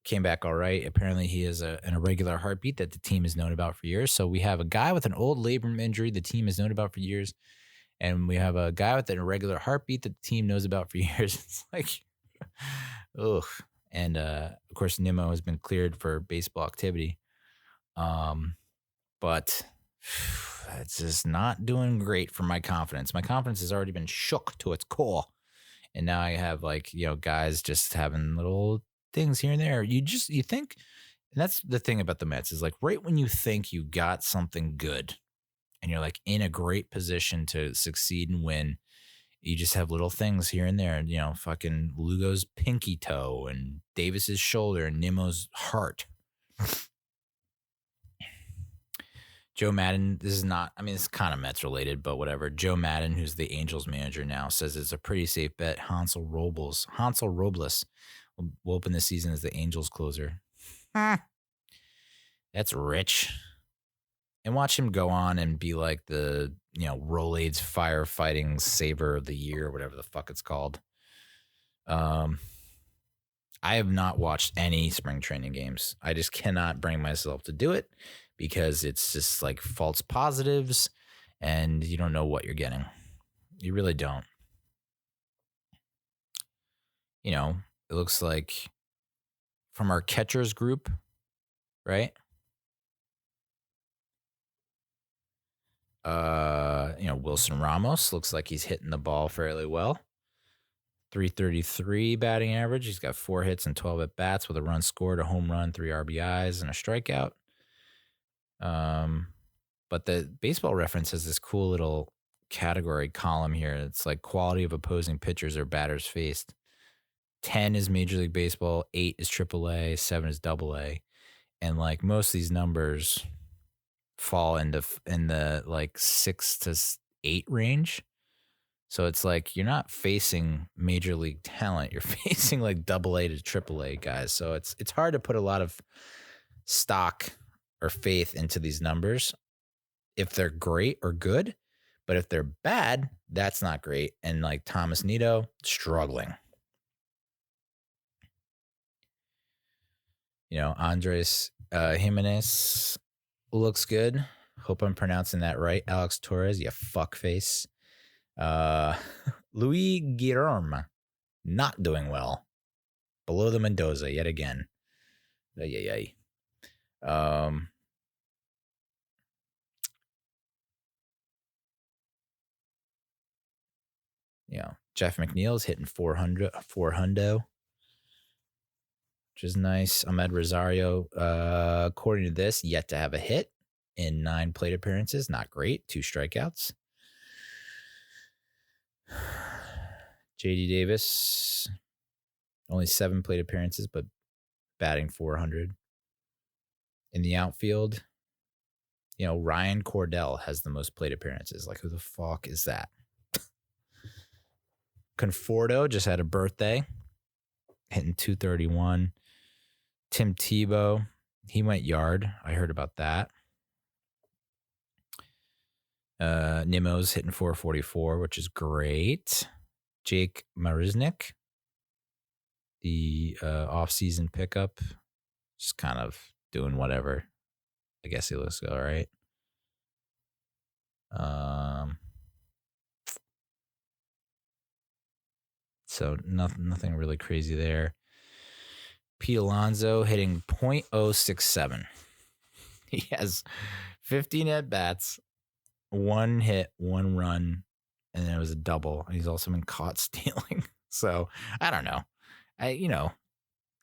came back all right. Apparently, he has an irregular heartbeat that the team has known about for years. So we have a guy with an old labrum injury the team has known about for years, and we have a guy with an irregular heartbeat that the team knows about for years. It's like, ugh. And of course, Nimmo has been cleared for baseball activity, but it's just not doing great for my confidence. My confidence has already been shook to its core, and now I have guys just having little things here and there. You think, and that's the thing about the Mets, is like right when you think you got something good, and you're like in a great position to succeed and win. You just have little things here and there, fucking Lugo's pinky toe and Davis's shoulder and Nimmo's heart. Joe Madden, this is not, it's kind of Mets related, but whatever. Joe Madden, who's the Angels manager now, says it's a pretty safe bet. Hansel Robles will open the season as the Angels closer. That's rich. And watch him go on and be like the, Rolaids firefighting saver of the year, or whatever the fuck it's called. I have not watched any spring training games. I just cannot bring myself to do it because it's just like false positives and you don't know what you're getting. You really don't. It looks like from our catchers group, right? Wilson Ramos looks like he's hitting the ball fairly well. 333 batting average. He's got 4 hits and 12 at bats with a run scored, a home run, 3 RBIs, and a strikeout. But the Baseball Reference has this cool little category column here. It's like quality of opposing pitchers or batters faced. 10 is Major League Baseball, 8 is AAA, 7 is AA. And like most of these numbers fall in the like 6 to 8 range. So it's like you're not facing major league talent. You're facing like AA to AAA guys. So it's hard to put a lot of stock or faith into these numbers if they're great or good. But if they're bad, that's not great. And like Thomas Nido, struggling. Andres Jimenez looks good. Hope I'm pronouncing that right. Alex Torres, you fuckface. Luis Guillorme, not doing well. Below the Mendoza yet again. Jeff McNeil's hitting 400, which is nice. Ahmed Rosario, according to this, yet to have a hit in 9 plate appearances. Not great. 2 strikeouts. JD Davis, only 7 plate appearances, but batting 400. In the outfield, Ryan Cordell has the most plate appearances. Like, who the fuck is that? Conforto just had a birthday, hitting 231. Tim Tebow, he went yard. I heard about that. Nimmo's hitting 444, which is great. Jake Marisnik, the off-season pickup, just kind of doing whatever. I guess he looks all right. So nothing really crazy there. Pete Alonso hitting .067. He has 15 at-bats, 1 hit, 1 run, and then it was a double. He's also been caught stealing. So I don't know.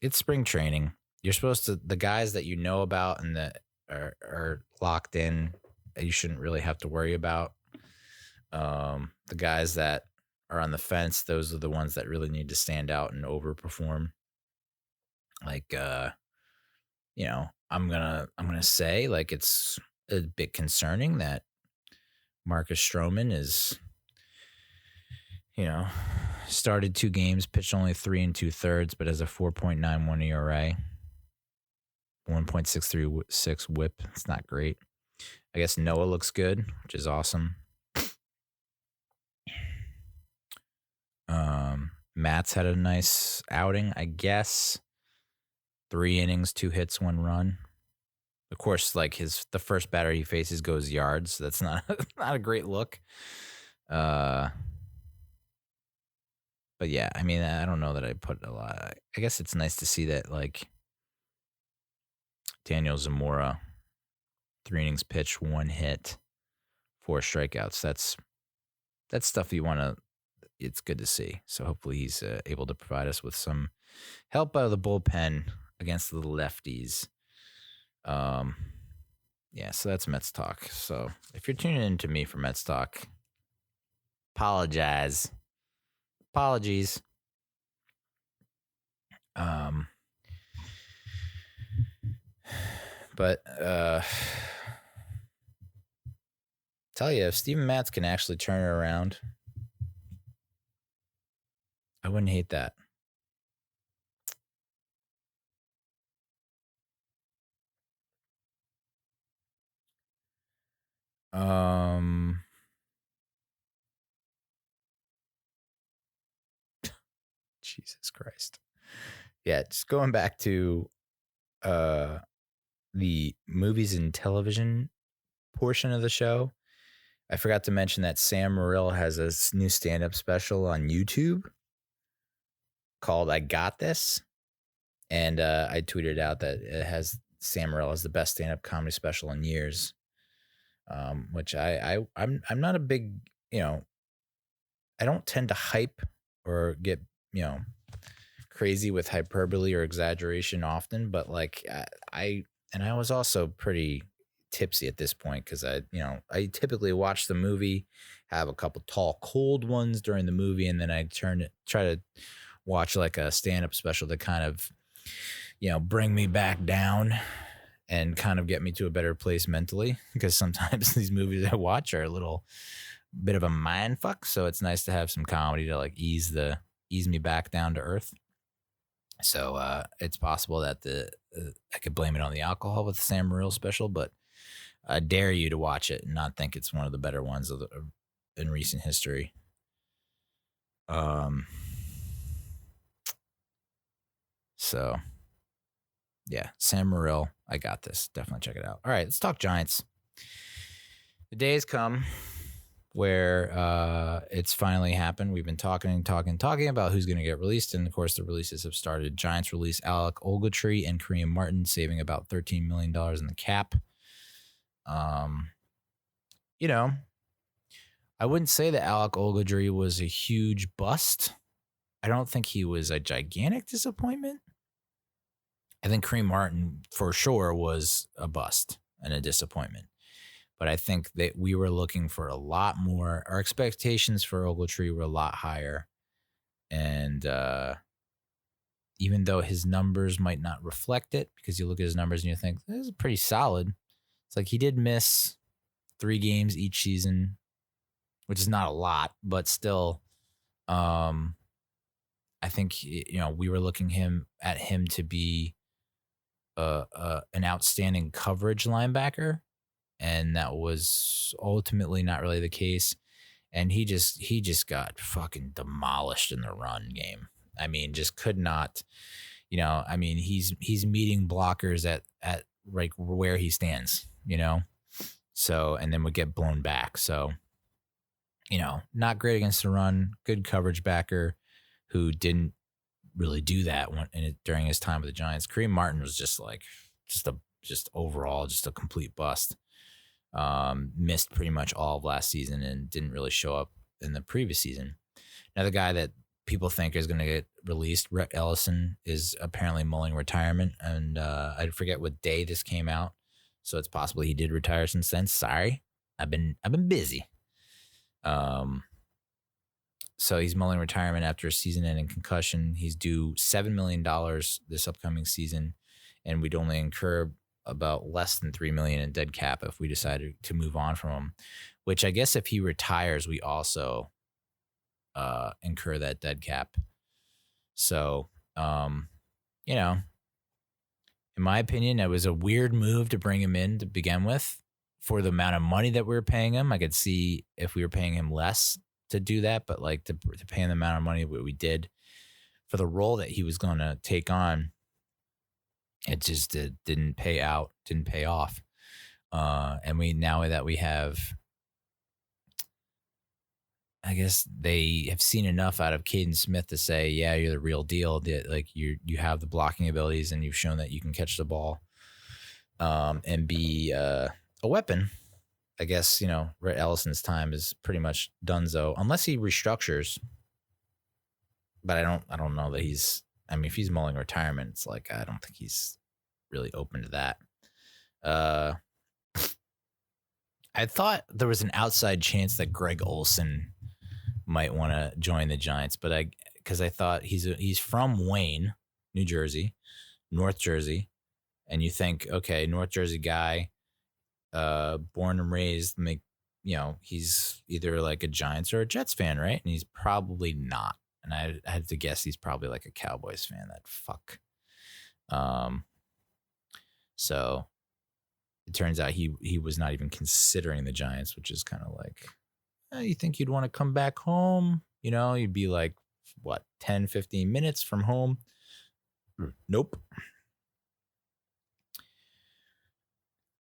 It's spring training. You're supposed to, the guys that you know about and that are locked in, you shouldn't really have to worry about. The guys that are on the fence, those are the ones that really need to stand out and overperform. Like, I'm gonna say, like, it's a bit concerning that Marcus Stroman is, started 2 games, pitched only 3 2/3, but has a 4.91 ERA, 1.636 WHIP. It's not great. I guess Noah looks good, which is awesome. Matt's had a nice outing, I guess. 3 innings, 2 hits, 1 run. Of course, like the first batter he faces goes yards. So that's not a great look. But yeah, I don't know that I put a lot. I guess it's nice to see that, like, Daniel Zamora, 3 innings pitched, 1 hit, 4 strikeouts. That's stuff you want to. It's good to see. So hopefully he's able to provide us with some help out of the bullpen against the lefties. Yeah, so that's Mets talk. So if you're tuning in to me for Mets talk, apologies. But tell you, if Steven Matz can actually turn it around, I wouldn't hate that. Jesus Christ. Yeah, just going back to the movies and television portion of the show. I forgot to mention that Sam Morril has a new stand-up special on YouTube called I Got This. And I tweeted out that it has Sam Morril as the best stand-up comedy special in years. Which I'm not a big, I don't tend to hype or get, crazy with hyperbole or exaggeration often, but like I was also pretty tipsy at this point because I typically watch the movie, have a couple tall cold ones during the movie, and then I try to watch like a stand-up special to kind of bring me back down and kind of get me to a better place mentally, because sometimes these movies I watch are a little bit of a mind fuck, so it's nice to have some comedy to like ease me back down to earth. So it's possible that I could blame it on the alcohol with the Sam Morril special, but I dare you to watch it and not think it's one of the better ones in recent history. So yeah, Sam Morril, I Got This. Definitely check it out. All right, let's talk Giants. The day has come where it's finally happened. We've been talking about who's going to get released, and of course the releases have started. Giants release Alec Ogletree and Kareem Martin, saving about $13 million in the cap. I wouldn't say that Alec Ogletree was a huge bust. I don't think he was a gigantic disappointment. I think Kareem Martin for sure was a bust and a disappointment. But I think that we were looking for a lot more. Our expectations for Ogletree were a lot higher. And even though his numbers might not reflect it, because you look at his numbers and you think, this is pretty solid. It's like he did miss 3 games each season, which is not a lot, but still, I think, we were looking at him to be an outstanding coverage linebacker. And that was ultimately not really the case. And he just got fucking demolished in the run game. I mean, just could not, he's meeting blockers at like where he stands, so, and then would get blown back. So, not great against the run, good coverage backer who didn't really do that during his time with the Giants. Kareem Martin was just overall a complete bust. Missed pretty much all of last season and didn't really show up in the previous season. Another guy that people think is going to get released, Rhett Ellison, is apparently mulling retirement, and I forget what day this came out, so it's possible he did retire since then. Sorry, I've been busy. So he's mulling retirement after a season-ending concussion. He's due $7 million this upcoming season, and we'd only incur about less than $3 million in dead cap if we decided to move on from him, which I guess if he retires, we also incur that dead cap. So, in my opinion, it was a weird move to bring him in to begin with for the amount of money that we were paying him. I could see if we were paying him less to do that, but like to pay him the amount of money that we did for the role that he was going to take on, it just didn't pay off. And now that we have, I guess they have seen enough out of Caden Smith to say, yeah, you're the real deal. Like you have the blocking abilities and you've shown that you can catch the ball and be a weapon. I guess, Rhett Ellison's time is pretty much donezo unless he restructures. But I don't know that if he's mulling retirement, it's like I don't think he's really open to that. I thought there was an outside chance that Greg Olson might want to join the Giants, but because I thought he's from Wayne, New Jersey, North Jersey, and you think, okay, North Jersey guy, born and raised, he's either like a Giants or a Jets fan, right? And he's probably not. And I had to guess he's probably like a Cowboys fan. That fuck. So it turns out he was not even considering the Giants, which is kind of like, you think you'd want to come back home? You'd be like, what, 10, 15 minutes from home? Nope.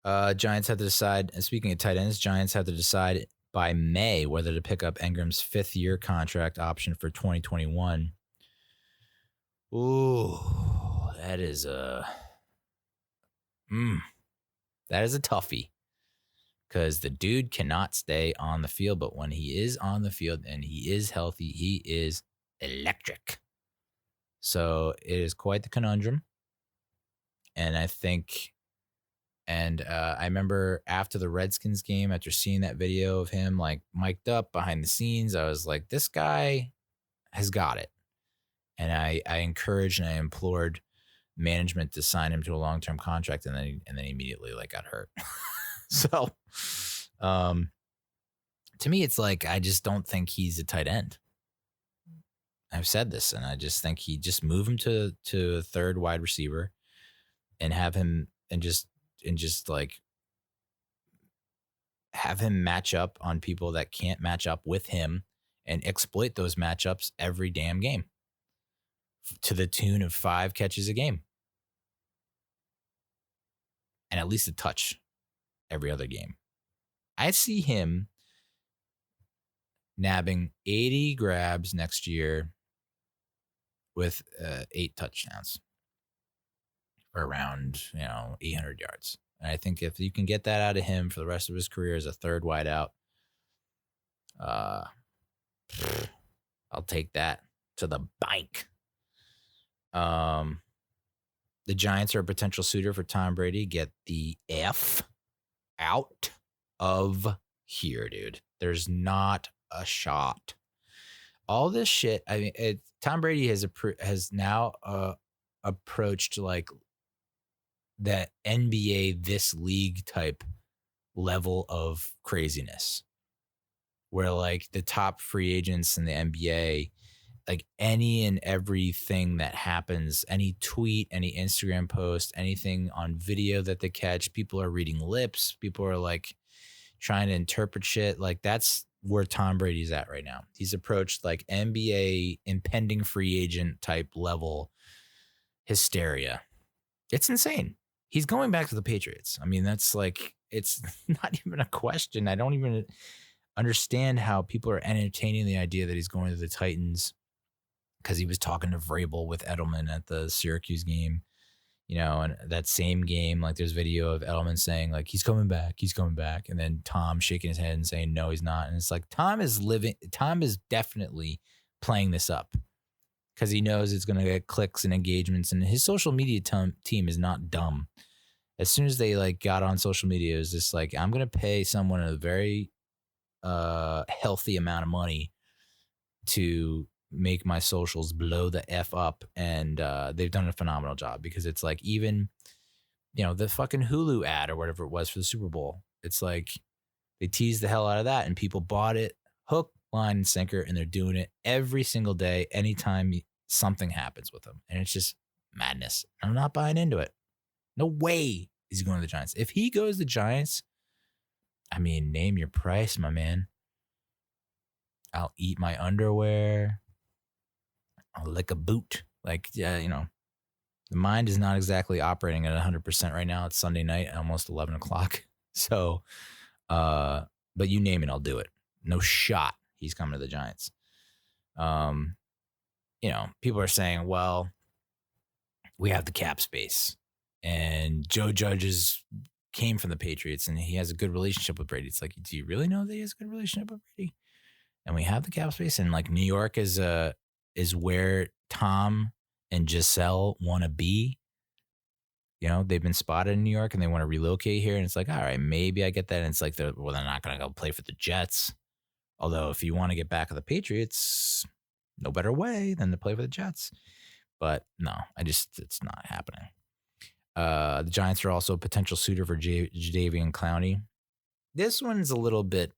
Giants have to decide, and speaking of tight ends, Giants have to decide by May whether to pick up Engram's 5th-year contract option for 2021. Ooh, that is a toughie, because the dude cannot stay on the field, but when he is on the field and he is healthy, he is electric. So it is quite the conundrum. And I think, I remember after the Redskins game, after seeing that video of him like mic'd up behind the scenes, I was like, this guy has got it. And I encouraged and I implored management to sign him to a long-term contract, and then he immediately like got hurt. So, to me, it's like, I just don't think he's a tight end. I've said this, and I just think he just move him to a third wide receiver and have him and just like have him match up on people that can't match up with him and exploit those matchups every damn game to the tune of 5 catches a game and at least a touch every other game. I see him nabbing 80 grabs next year with 8 touchdowns for around 800 yards. And I think if you can get that out of him for the rest of his career as a third wideout, I'll take that to the bank. The Giants are a potential suitor for Tom Brady. Get the F out of here, dude. There's not a shot. All this shit. I mean, Tom Brady has now approached like that NBA this league type level of craziness, where like the top free agents in the NBA, like any and everything that happens, any tweet, any Instagram post, anything on video that they catch, people are reading lips. People are like trying to interpret shit. Like that's where Tom Brady's at right now. He's approached like NBA impending free agent type level hysteria. It's insane. He's going back to the Patriots. I mean, that's like, it's not even a question. I don't even understand how people are entertaining the idea that he's going to the Titans, because he was talking to Vrabel with Edelman at the Syracuse game, and that same game, like there's video of Edelman saying like, he's coming back. And then Tom shaking his head and saying, no, he's not. And it's like, Tom is definitely playing this up because he knows it's going to get clicks and engagements, and his social media team is not dumb. As soon as they like got on social media, it was just like, I'm going to pay someone a very healthy amount of money to make my socials blow the F up. And they've done a phenomenal job, because it's like, even, the fucking Hulu ad or whatever it was for the Super Bowl, it's like they teased the hell out of that and people bought it hook, line, and sinker, and they're doing it every single day, anytime something happens with them. And it's just madness. I'm not buying into it. No way is he going to the Giants. If he goes to the Giants, I mean, name your price, my man. I'll eat my underwear. I'll lick a boot. Like, yeah, the mind is not exactly operating at 100% right now. It's Sunday night, almost 11 o'clock. So, but you name it, I'll do it. No shot he's coming to the Giants. People are saying, well, we have the cap space, and Joe Judge came from the Patriots and he has a good relationship with Brady. It's like, do you really know that he has a good relationship with Brady? And we have the cap space, and like New York is where Tom and Giselle want to be. they've been spotted in New York and they want to relocate here. And it's like, all right, maybe I get that. And it's like, they're not going to go play for the Jets. Although if you want to get back at the Patriots, no better way than to play for the Jets. But no, it's not happening. The Giants are also a potential suitor for Jadaveon Clowney. This one's a little bit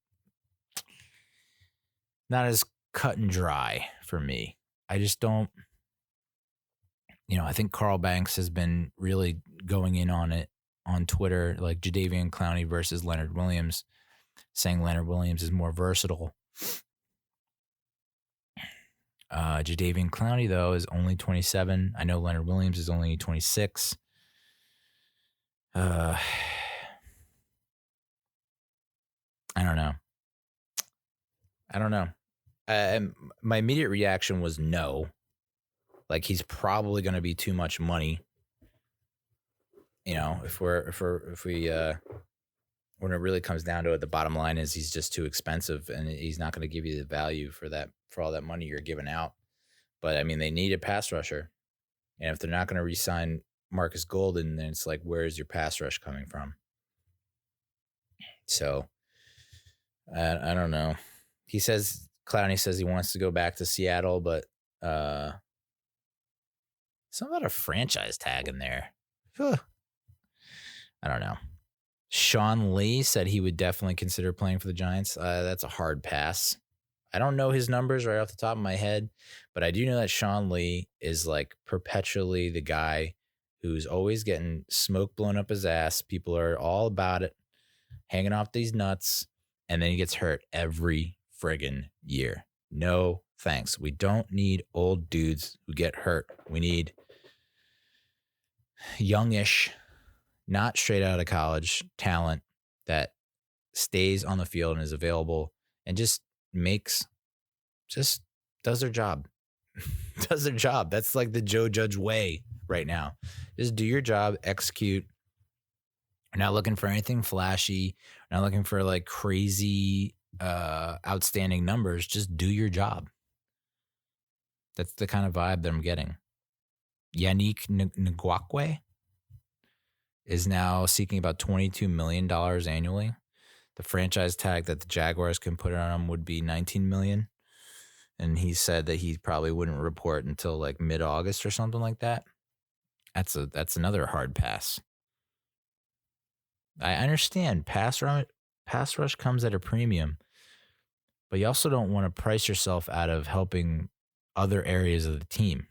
not as cut and dry for me. I just don't, I think Carl Banks has been really going in on it on Twitter, like Jadaveon Clowney versus Leonard Williams, saying Leonard Williams is more versatile. Jadaveon Clowney, though, is only 27. I know Leonard Williams is only 26. I don't know. My immediate reaction was no. Like, he's probably going to be too much money. If we when it really comes down to it, the bottom line is he's just too expensive, and he's not going to give you the value for all that money you're giving out. But I mean, they need a pass rusher, and if they're not going to re-sign Marcus Golden, then it's like, where is your pass rush coming from? So I don't know. Clowney says he wants to go back to Seattle, but something about a franchise tag in there. I don't know. Sean Lee said he would definitely consider playing for the Giants. That's a hard pass. I don't know his numbers right off the top of my head, but I do know that Sean Lee is like perpetually the guy who's always getting smoke blown up his ass. People are all about it, hanging off these nuts, and then he gets hurt every friggin' year. No thanks. We don't need old dudes who get hurt. We need youngish, not straight out of college talent that stays on the field and is available and just does their job. Does their job. That's like the Joe Judge way right now. Just do your job, execute. We're not looking for anything flashy. We're not looking for like crazy, outstanding numbers. Just do your job. That's the kind of vibe that I'm getting. Yannick Ngakoue is now seeking about $22 million annually. The franchise tag that the Jaguars can put on him would be $19 million. And he said that he probably wouldn't report until like mid-August or something like that. That's another hard pass. I understand pass rush comes at a premium, but you also don't want to price yourself out of helping other areas of the team.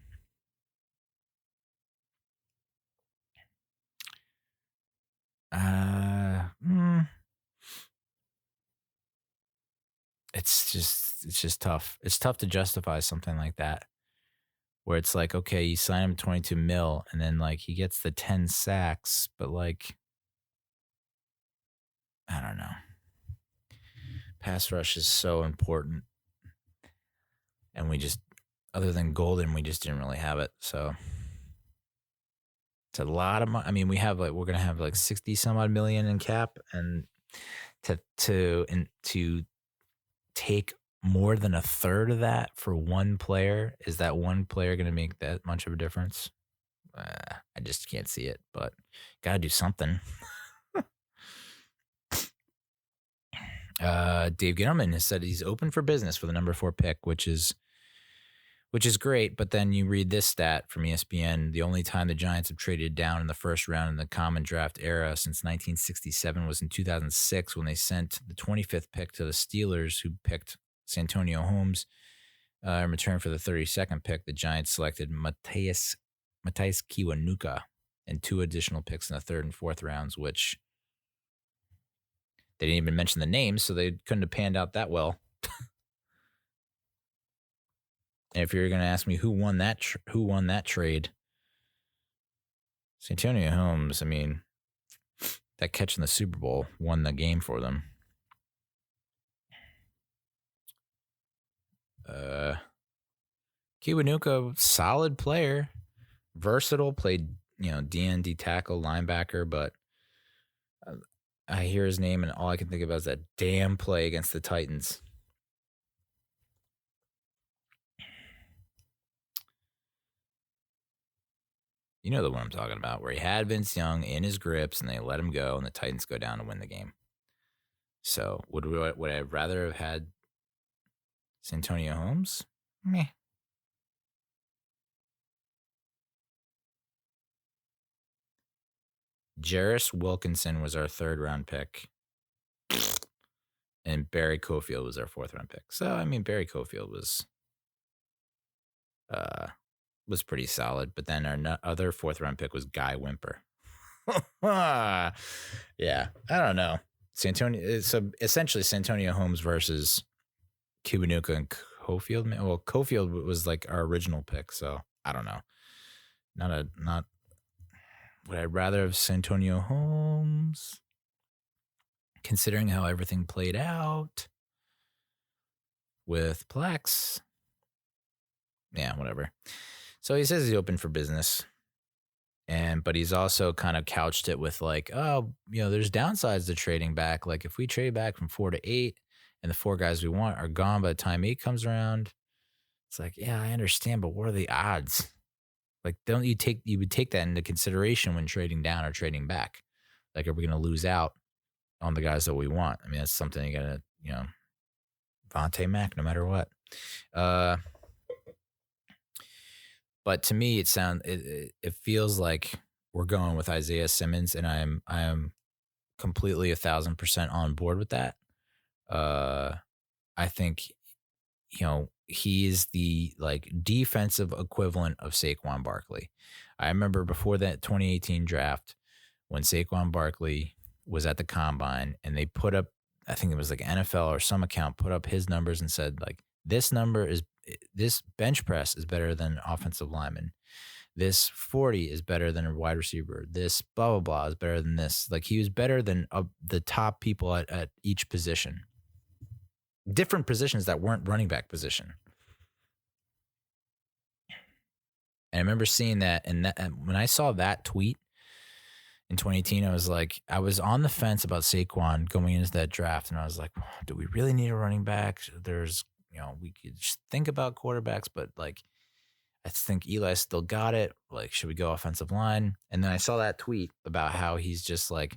It's just tough. It's tough to justify something like that, where it's like, okay, you sign him 22 mil, and then like he gets the 10 sacks, but like, I don't know. Pass rush is so important, and we just, other than Golden, we just didn't really have it. So it's a lot of money. I mean, we're gonna have like 60 some odd million in cap, and to take more than a third of that for one player, is that one player going to make that much of a difference? I just can't see it, but got to do something. Dave Gettleman has said he's open for business for the number 4 pick, which is great. But then you read this stat from ESPN. The only time the Giants have traded down in the first round in the common draft era since 1967 was in 2006, when they sent the 25th pick to the Steelers, who picked Santonio Holmes. In return for the 32nd pick, the Giants selected Matthijs Kiwanuka and 2 additional picks in the 3rd and 4th rounds, which they didn't even mention the names, so they couldn't have panned out that well. And if you're going to ask me who won that trade, Santonio Holmes, I mean, that catch in the Super Bowl won the game for them. Kiwanuka, solid player, versatile, played, D tackle, linebacker, but I hear his name and all I can think about is that damn play against the Titans. You know the one I'm talking about, where he had Vince Young in his grips and they let him go and the Titans go down to win the game. So would I rather have had Santonio Holmes? Meh. Jarris Wilkinson was our 3rd round pick. And Barry Cofield was our 4th round pick. So I mean Barry Cofield was pretty solid, but then our other 4th round pick was Guy Wimper. Yeah, I don't know. So essentially Santonio Holmes versus Kiwanuka and Cofield. Well, Cofield was like our original pick, so I don't know. Not. Would I rather have Santonio Holmes? Considering how everything played out with Plex. Yeah, whatever. So he says he's open for business. But he's also kind of couched it with like, oh, there's downsides to trading back. Like if we trade back from 4 to 8 and the 4 guys we want are gone by the time 8 comes around, it's like, yeah, I understand, but what are the odds? Like, you would take that into consideration when trading down or trading back. Like, are we going to lose out on the guys that we want? I mean, that's something you got to, Vontae Mack, no matter what. But to me, it feels like we're going with Isaiah Simmons, and I am completely 1,000% on board with that. I think, he is the like defensive equivalent of Saquon Barkley. I remember before that 2018 draft when Saquon Barkley was at the combine and they put up, I think it was like NFL or some account put up his numbers and said like, this bench press is better than offensive lineman. This 40 is better than a wide receiver. This blah, blah, blah is better than this. Like he was better than the top people at each position. Different positions that weren't running back position. And I remember seeing that, and when I saw that tweet in 2018, I was like, I was on the fence about Saquon going into that draft, and I was like, do we really need a running back? There's, we could just think about quarterbacks, but like, I think Eli still got it. Like, should we go offensive line? And then I saw that tweet about how he's just like,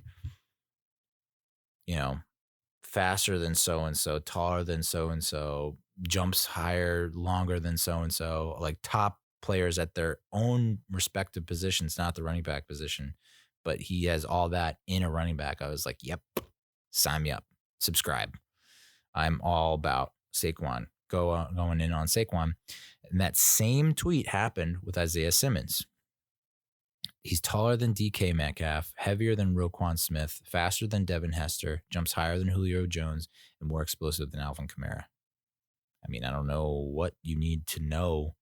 faster than so-and-so, taller than so-and-so, jumps higher, longer than so-and-so, like top players at their own respective positions, not the running back position. But he has all that in a running back. I was like, yep, sign me up, subscribe. I'm all about Saquon, going in on Saquon. And that same tweet happened with Isaiah Simmons. He's taller than DK Metcalf, heavier than Roquan Smith, faster than Devin Hester, jumps higher than Julio Jones, and more explosive than Alvin Kamara. I mean, I don't know what you need to know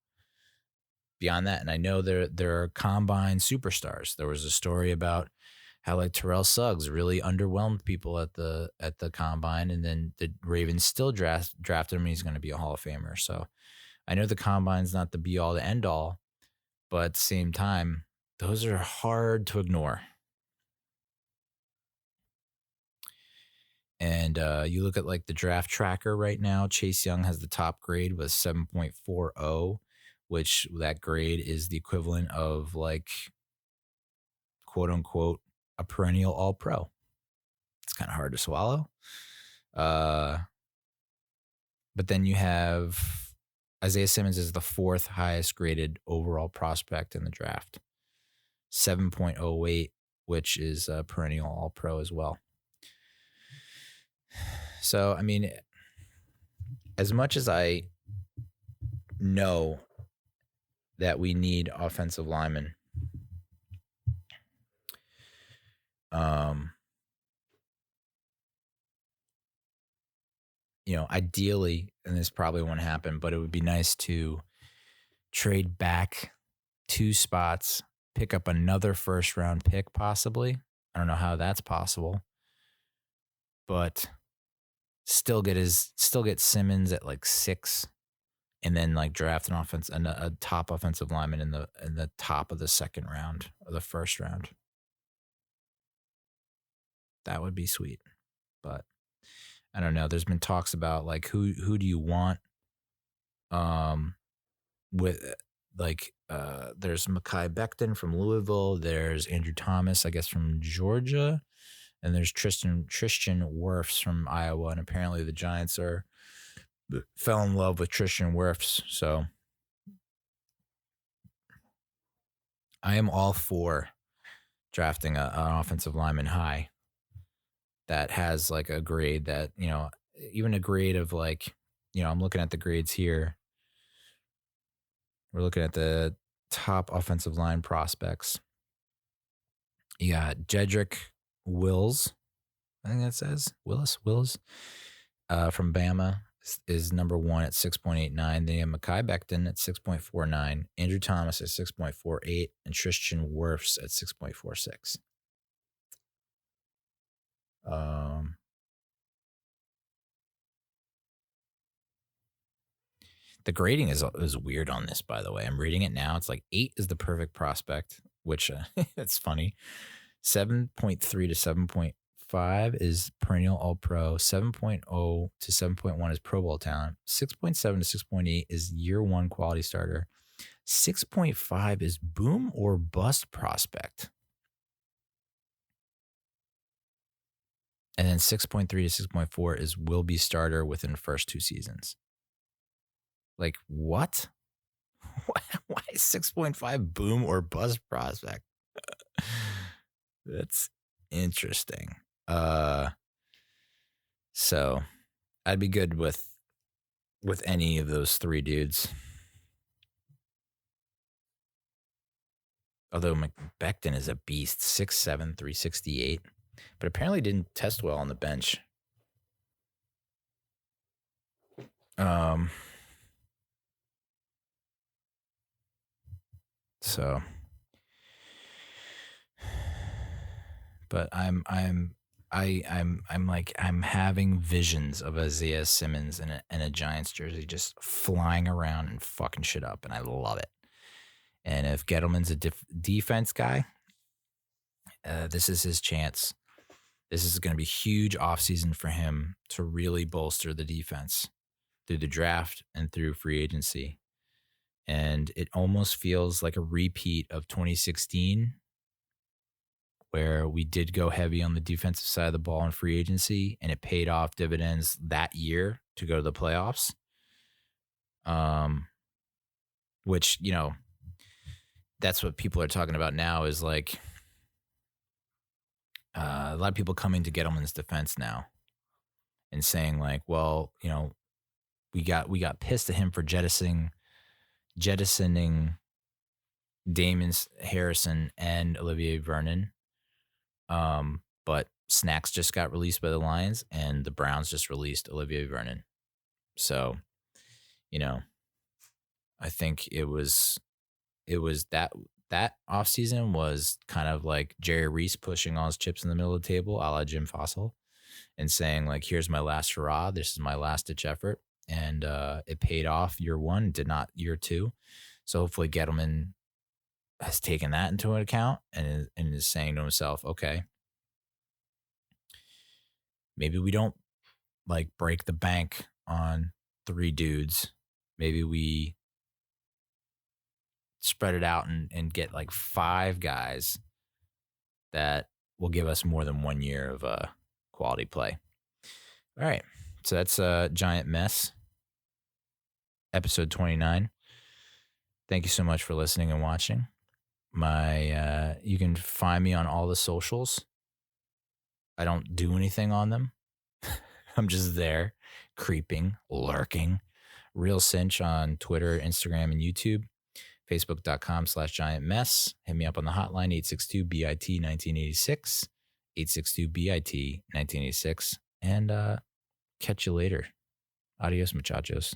beyond that. And I know there are combine superstars. There was a story about how like Terrell Suggs really underwhelmed people at the combine, and then the Ravens still drafted him, and he's going to be a Hall of Famer. So I know the combine's not the be all to end all, but at the same time, those are hard to ignore. And you look at like the draft tracker right now, Chase Young has the top grade with 7.40, which that grade is the equivalent of like, quote unquote, a perennial all-pro. It's kind of hard to swallow. But then you have Isaiah Simmons is the 4th highest graded overall prospect in the draft. 7.08, which is a perennial all-pro as well. So, I mean, as much as I know that we need offensive linemen, ideally, and this probably won't happen, but it would be nice to trade back 2 spots, pick up another 1st-round pick possibly. I don't know how that's possible, but still get Simmons at like 6, and then like draft a top offensive lineman in the top of the 2nd round or the 1st round. That would be sweet, but I don't know. There's been talks about like who do you want with there's Mekhi Becton from Louisville. There's Andrew Thomas, I guess, from Georgia. And there's Tristan Wirfs from Iowa. And apparently the Giants fell in love with Tristan Wirfs. So I am all for drafting an offensive lineman high that has like a grade that, even a grade of like, I'm looking at the grades here. We're looking at the top offensive line prospects. You got Jedrick Wills, I think that says Wills from Bama is number 1 at 6.89. Then you have Mekhi Becton at 6.49, Andrew Thomas at 6.48, and Tristan Wirfs at 6.46. The grading is weird on this, by the way. I'm reading it now. It's like 8 is the perfect prospect, which it's funny. 7.3 to 7.5 is perennial All-Pro. 7.0 to 7.1 is Pro Bowl talent. 6.7 to 6.8 is year 1 quality starter. 6.5 is boom or bust prospect. And then 6.3 to 6.4 is will be starter within the first 2 seasons. Like, what? Why is 6.5 boom or bust prospect? That's interesting. So I'd be good with any of those 3 dudes. Although Becton is a beast, 6'7", 368, but apparently didn't test well on the bench. So, but I'm having visions of Isaiah Simmons in a Giants jersey just flying around and fucking shit up, and I love it. And if Gettleman's a defense guy, this is his chance. This is going to be huge offseason for him to really bolster the defense through the draft and through free agency. And it almost feels like a repeat of 2016, where we did go heavy on the defensive side of the ball in free agency, and it paid off dividends that year to go to the playoffs. Which, that's what people are talking about now is like a lot of people coming to Gettleman's defense now and saying like, well, we got pissed at him for jettisoning Damon Harrison and Olivier Vernon. But Snacks just got released by the Lions, and the Browns just released Olivier Vernon. So, I think it was that offseason was kind of like Jerry Reese pushing all his chips in the middle of the table, a la Jim Fossil, and saying like, here's my last hurrah. This is my last ditch effort. And it paid off year 1, did not year 2. So hopefully Gettleman has taken that into account and is saying to himself, okay, maybe we don't like break the bank on 3 dudes. Maybe we spread it out and get like 5 guys that will give us more than 1 year of quality play. All right. So that's a Giant Mess, episode 29. Thank you so much for listening and watching. You can find me on all the socials. I don't do anything on them. I'm just there, creeping, lurking. Real Cinch on Twitter, Instagram, and YouTube. Facebook.com/giantmess. Hit me up on the hotline, 862-BIT-1986. 862-BIT-1986. And catch you later. Adios, muchachos.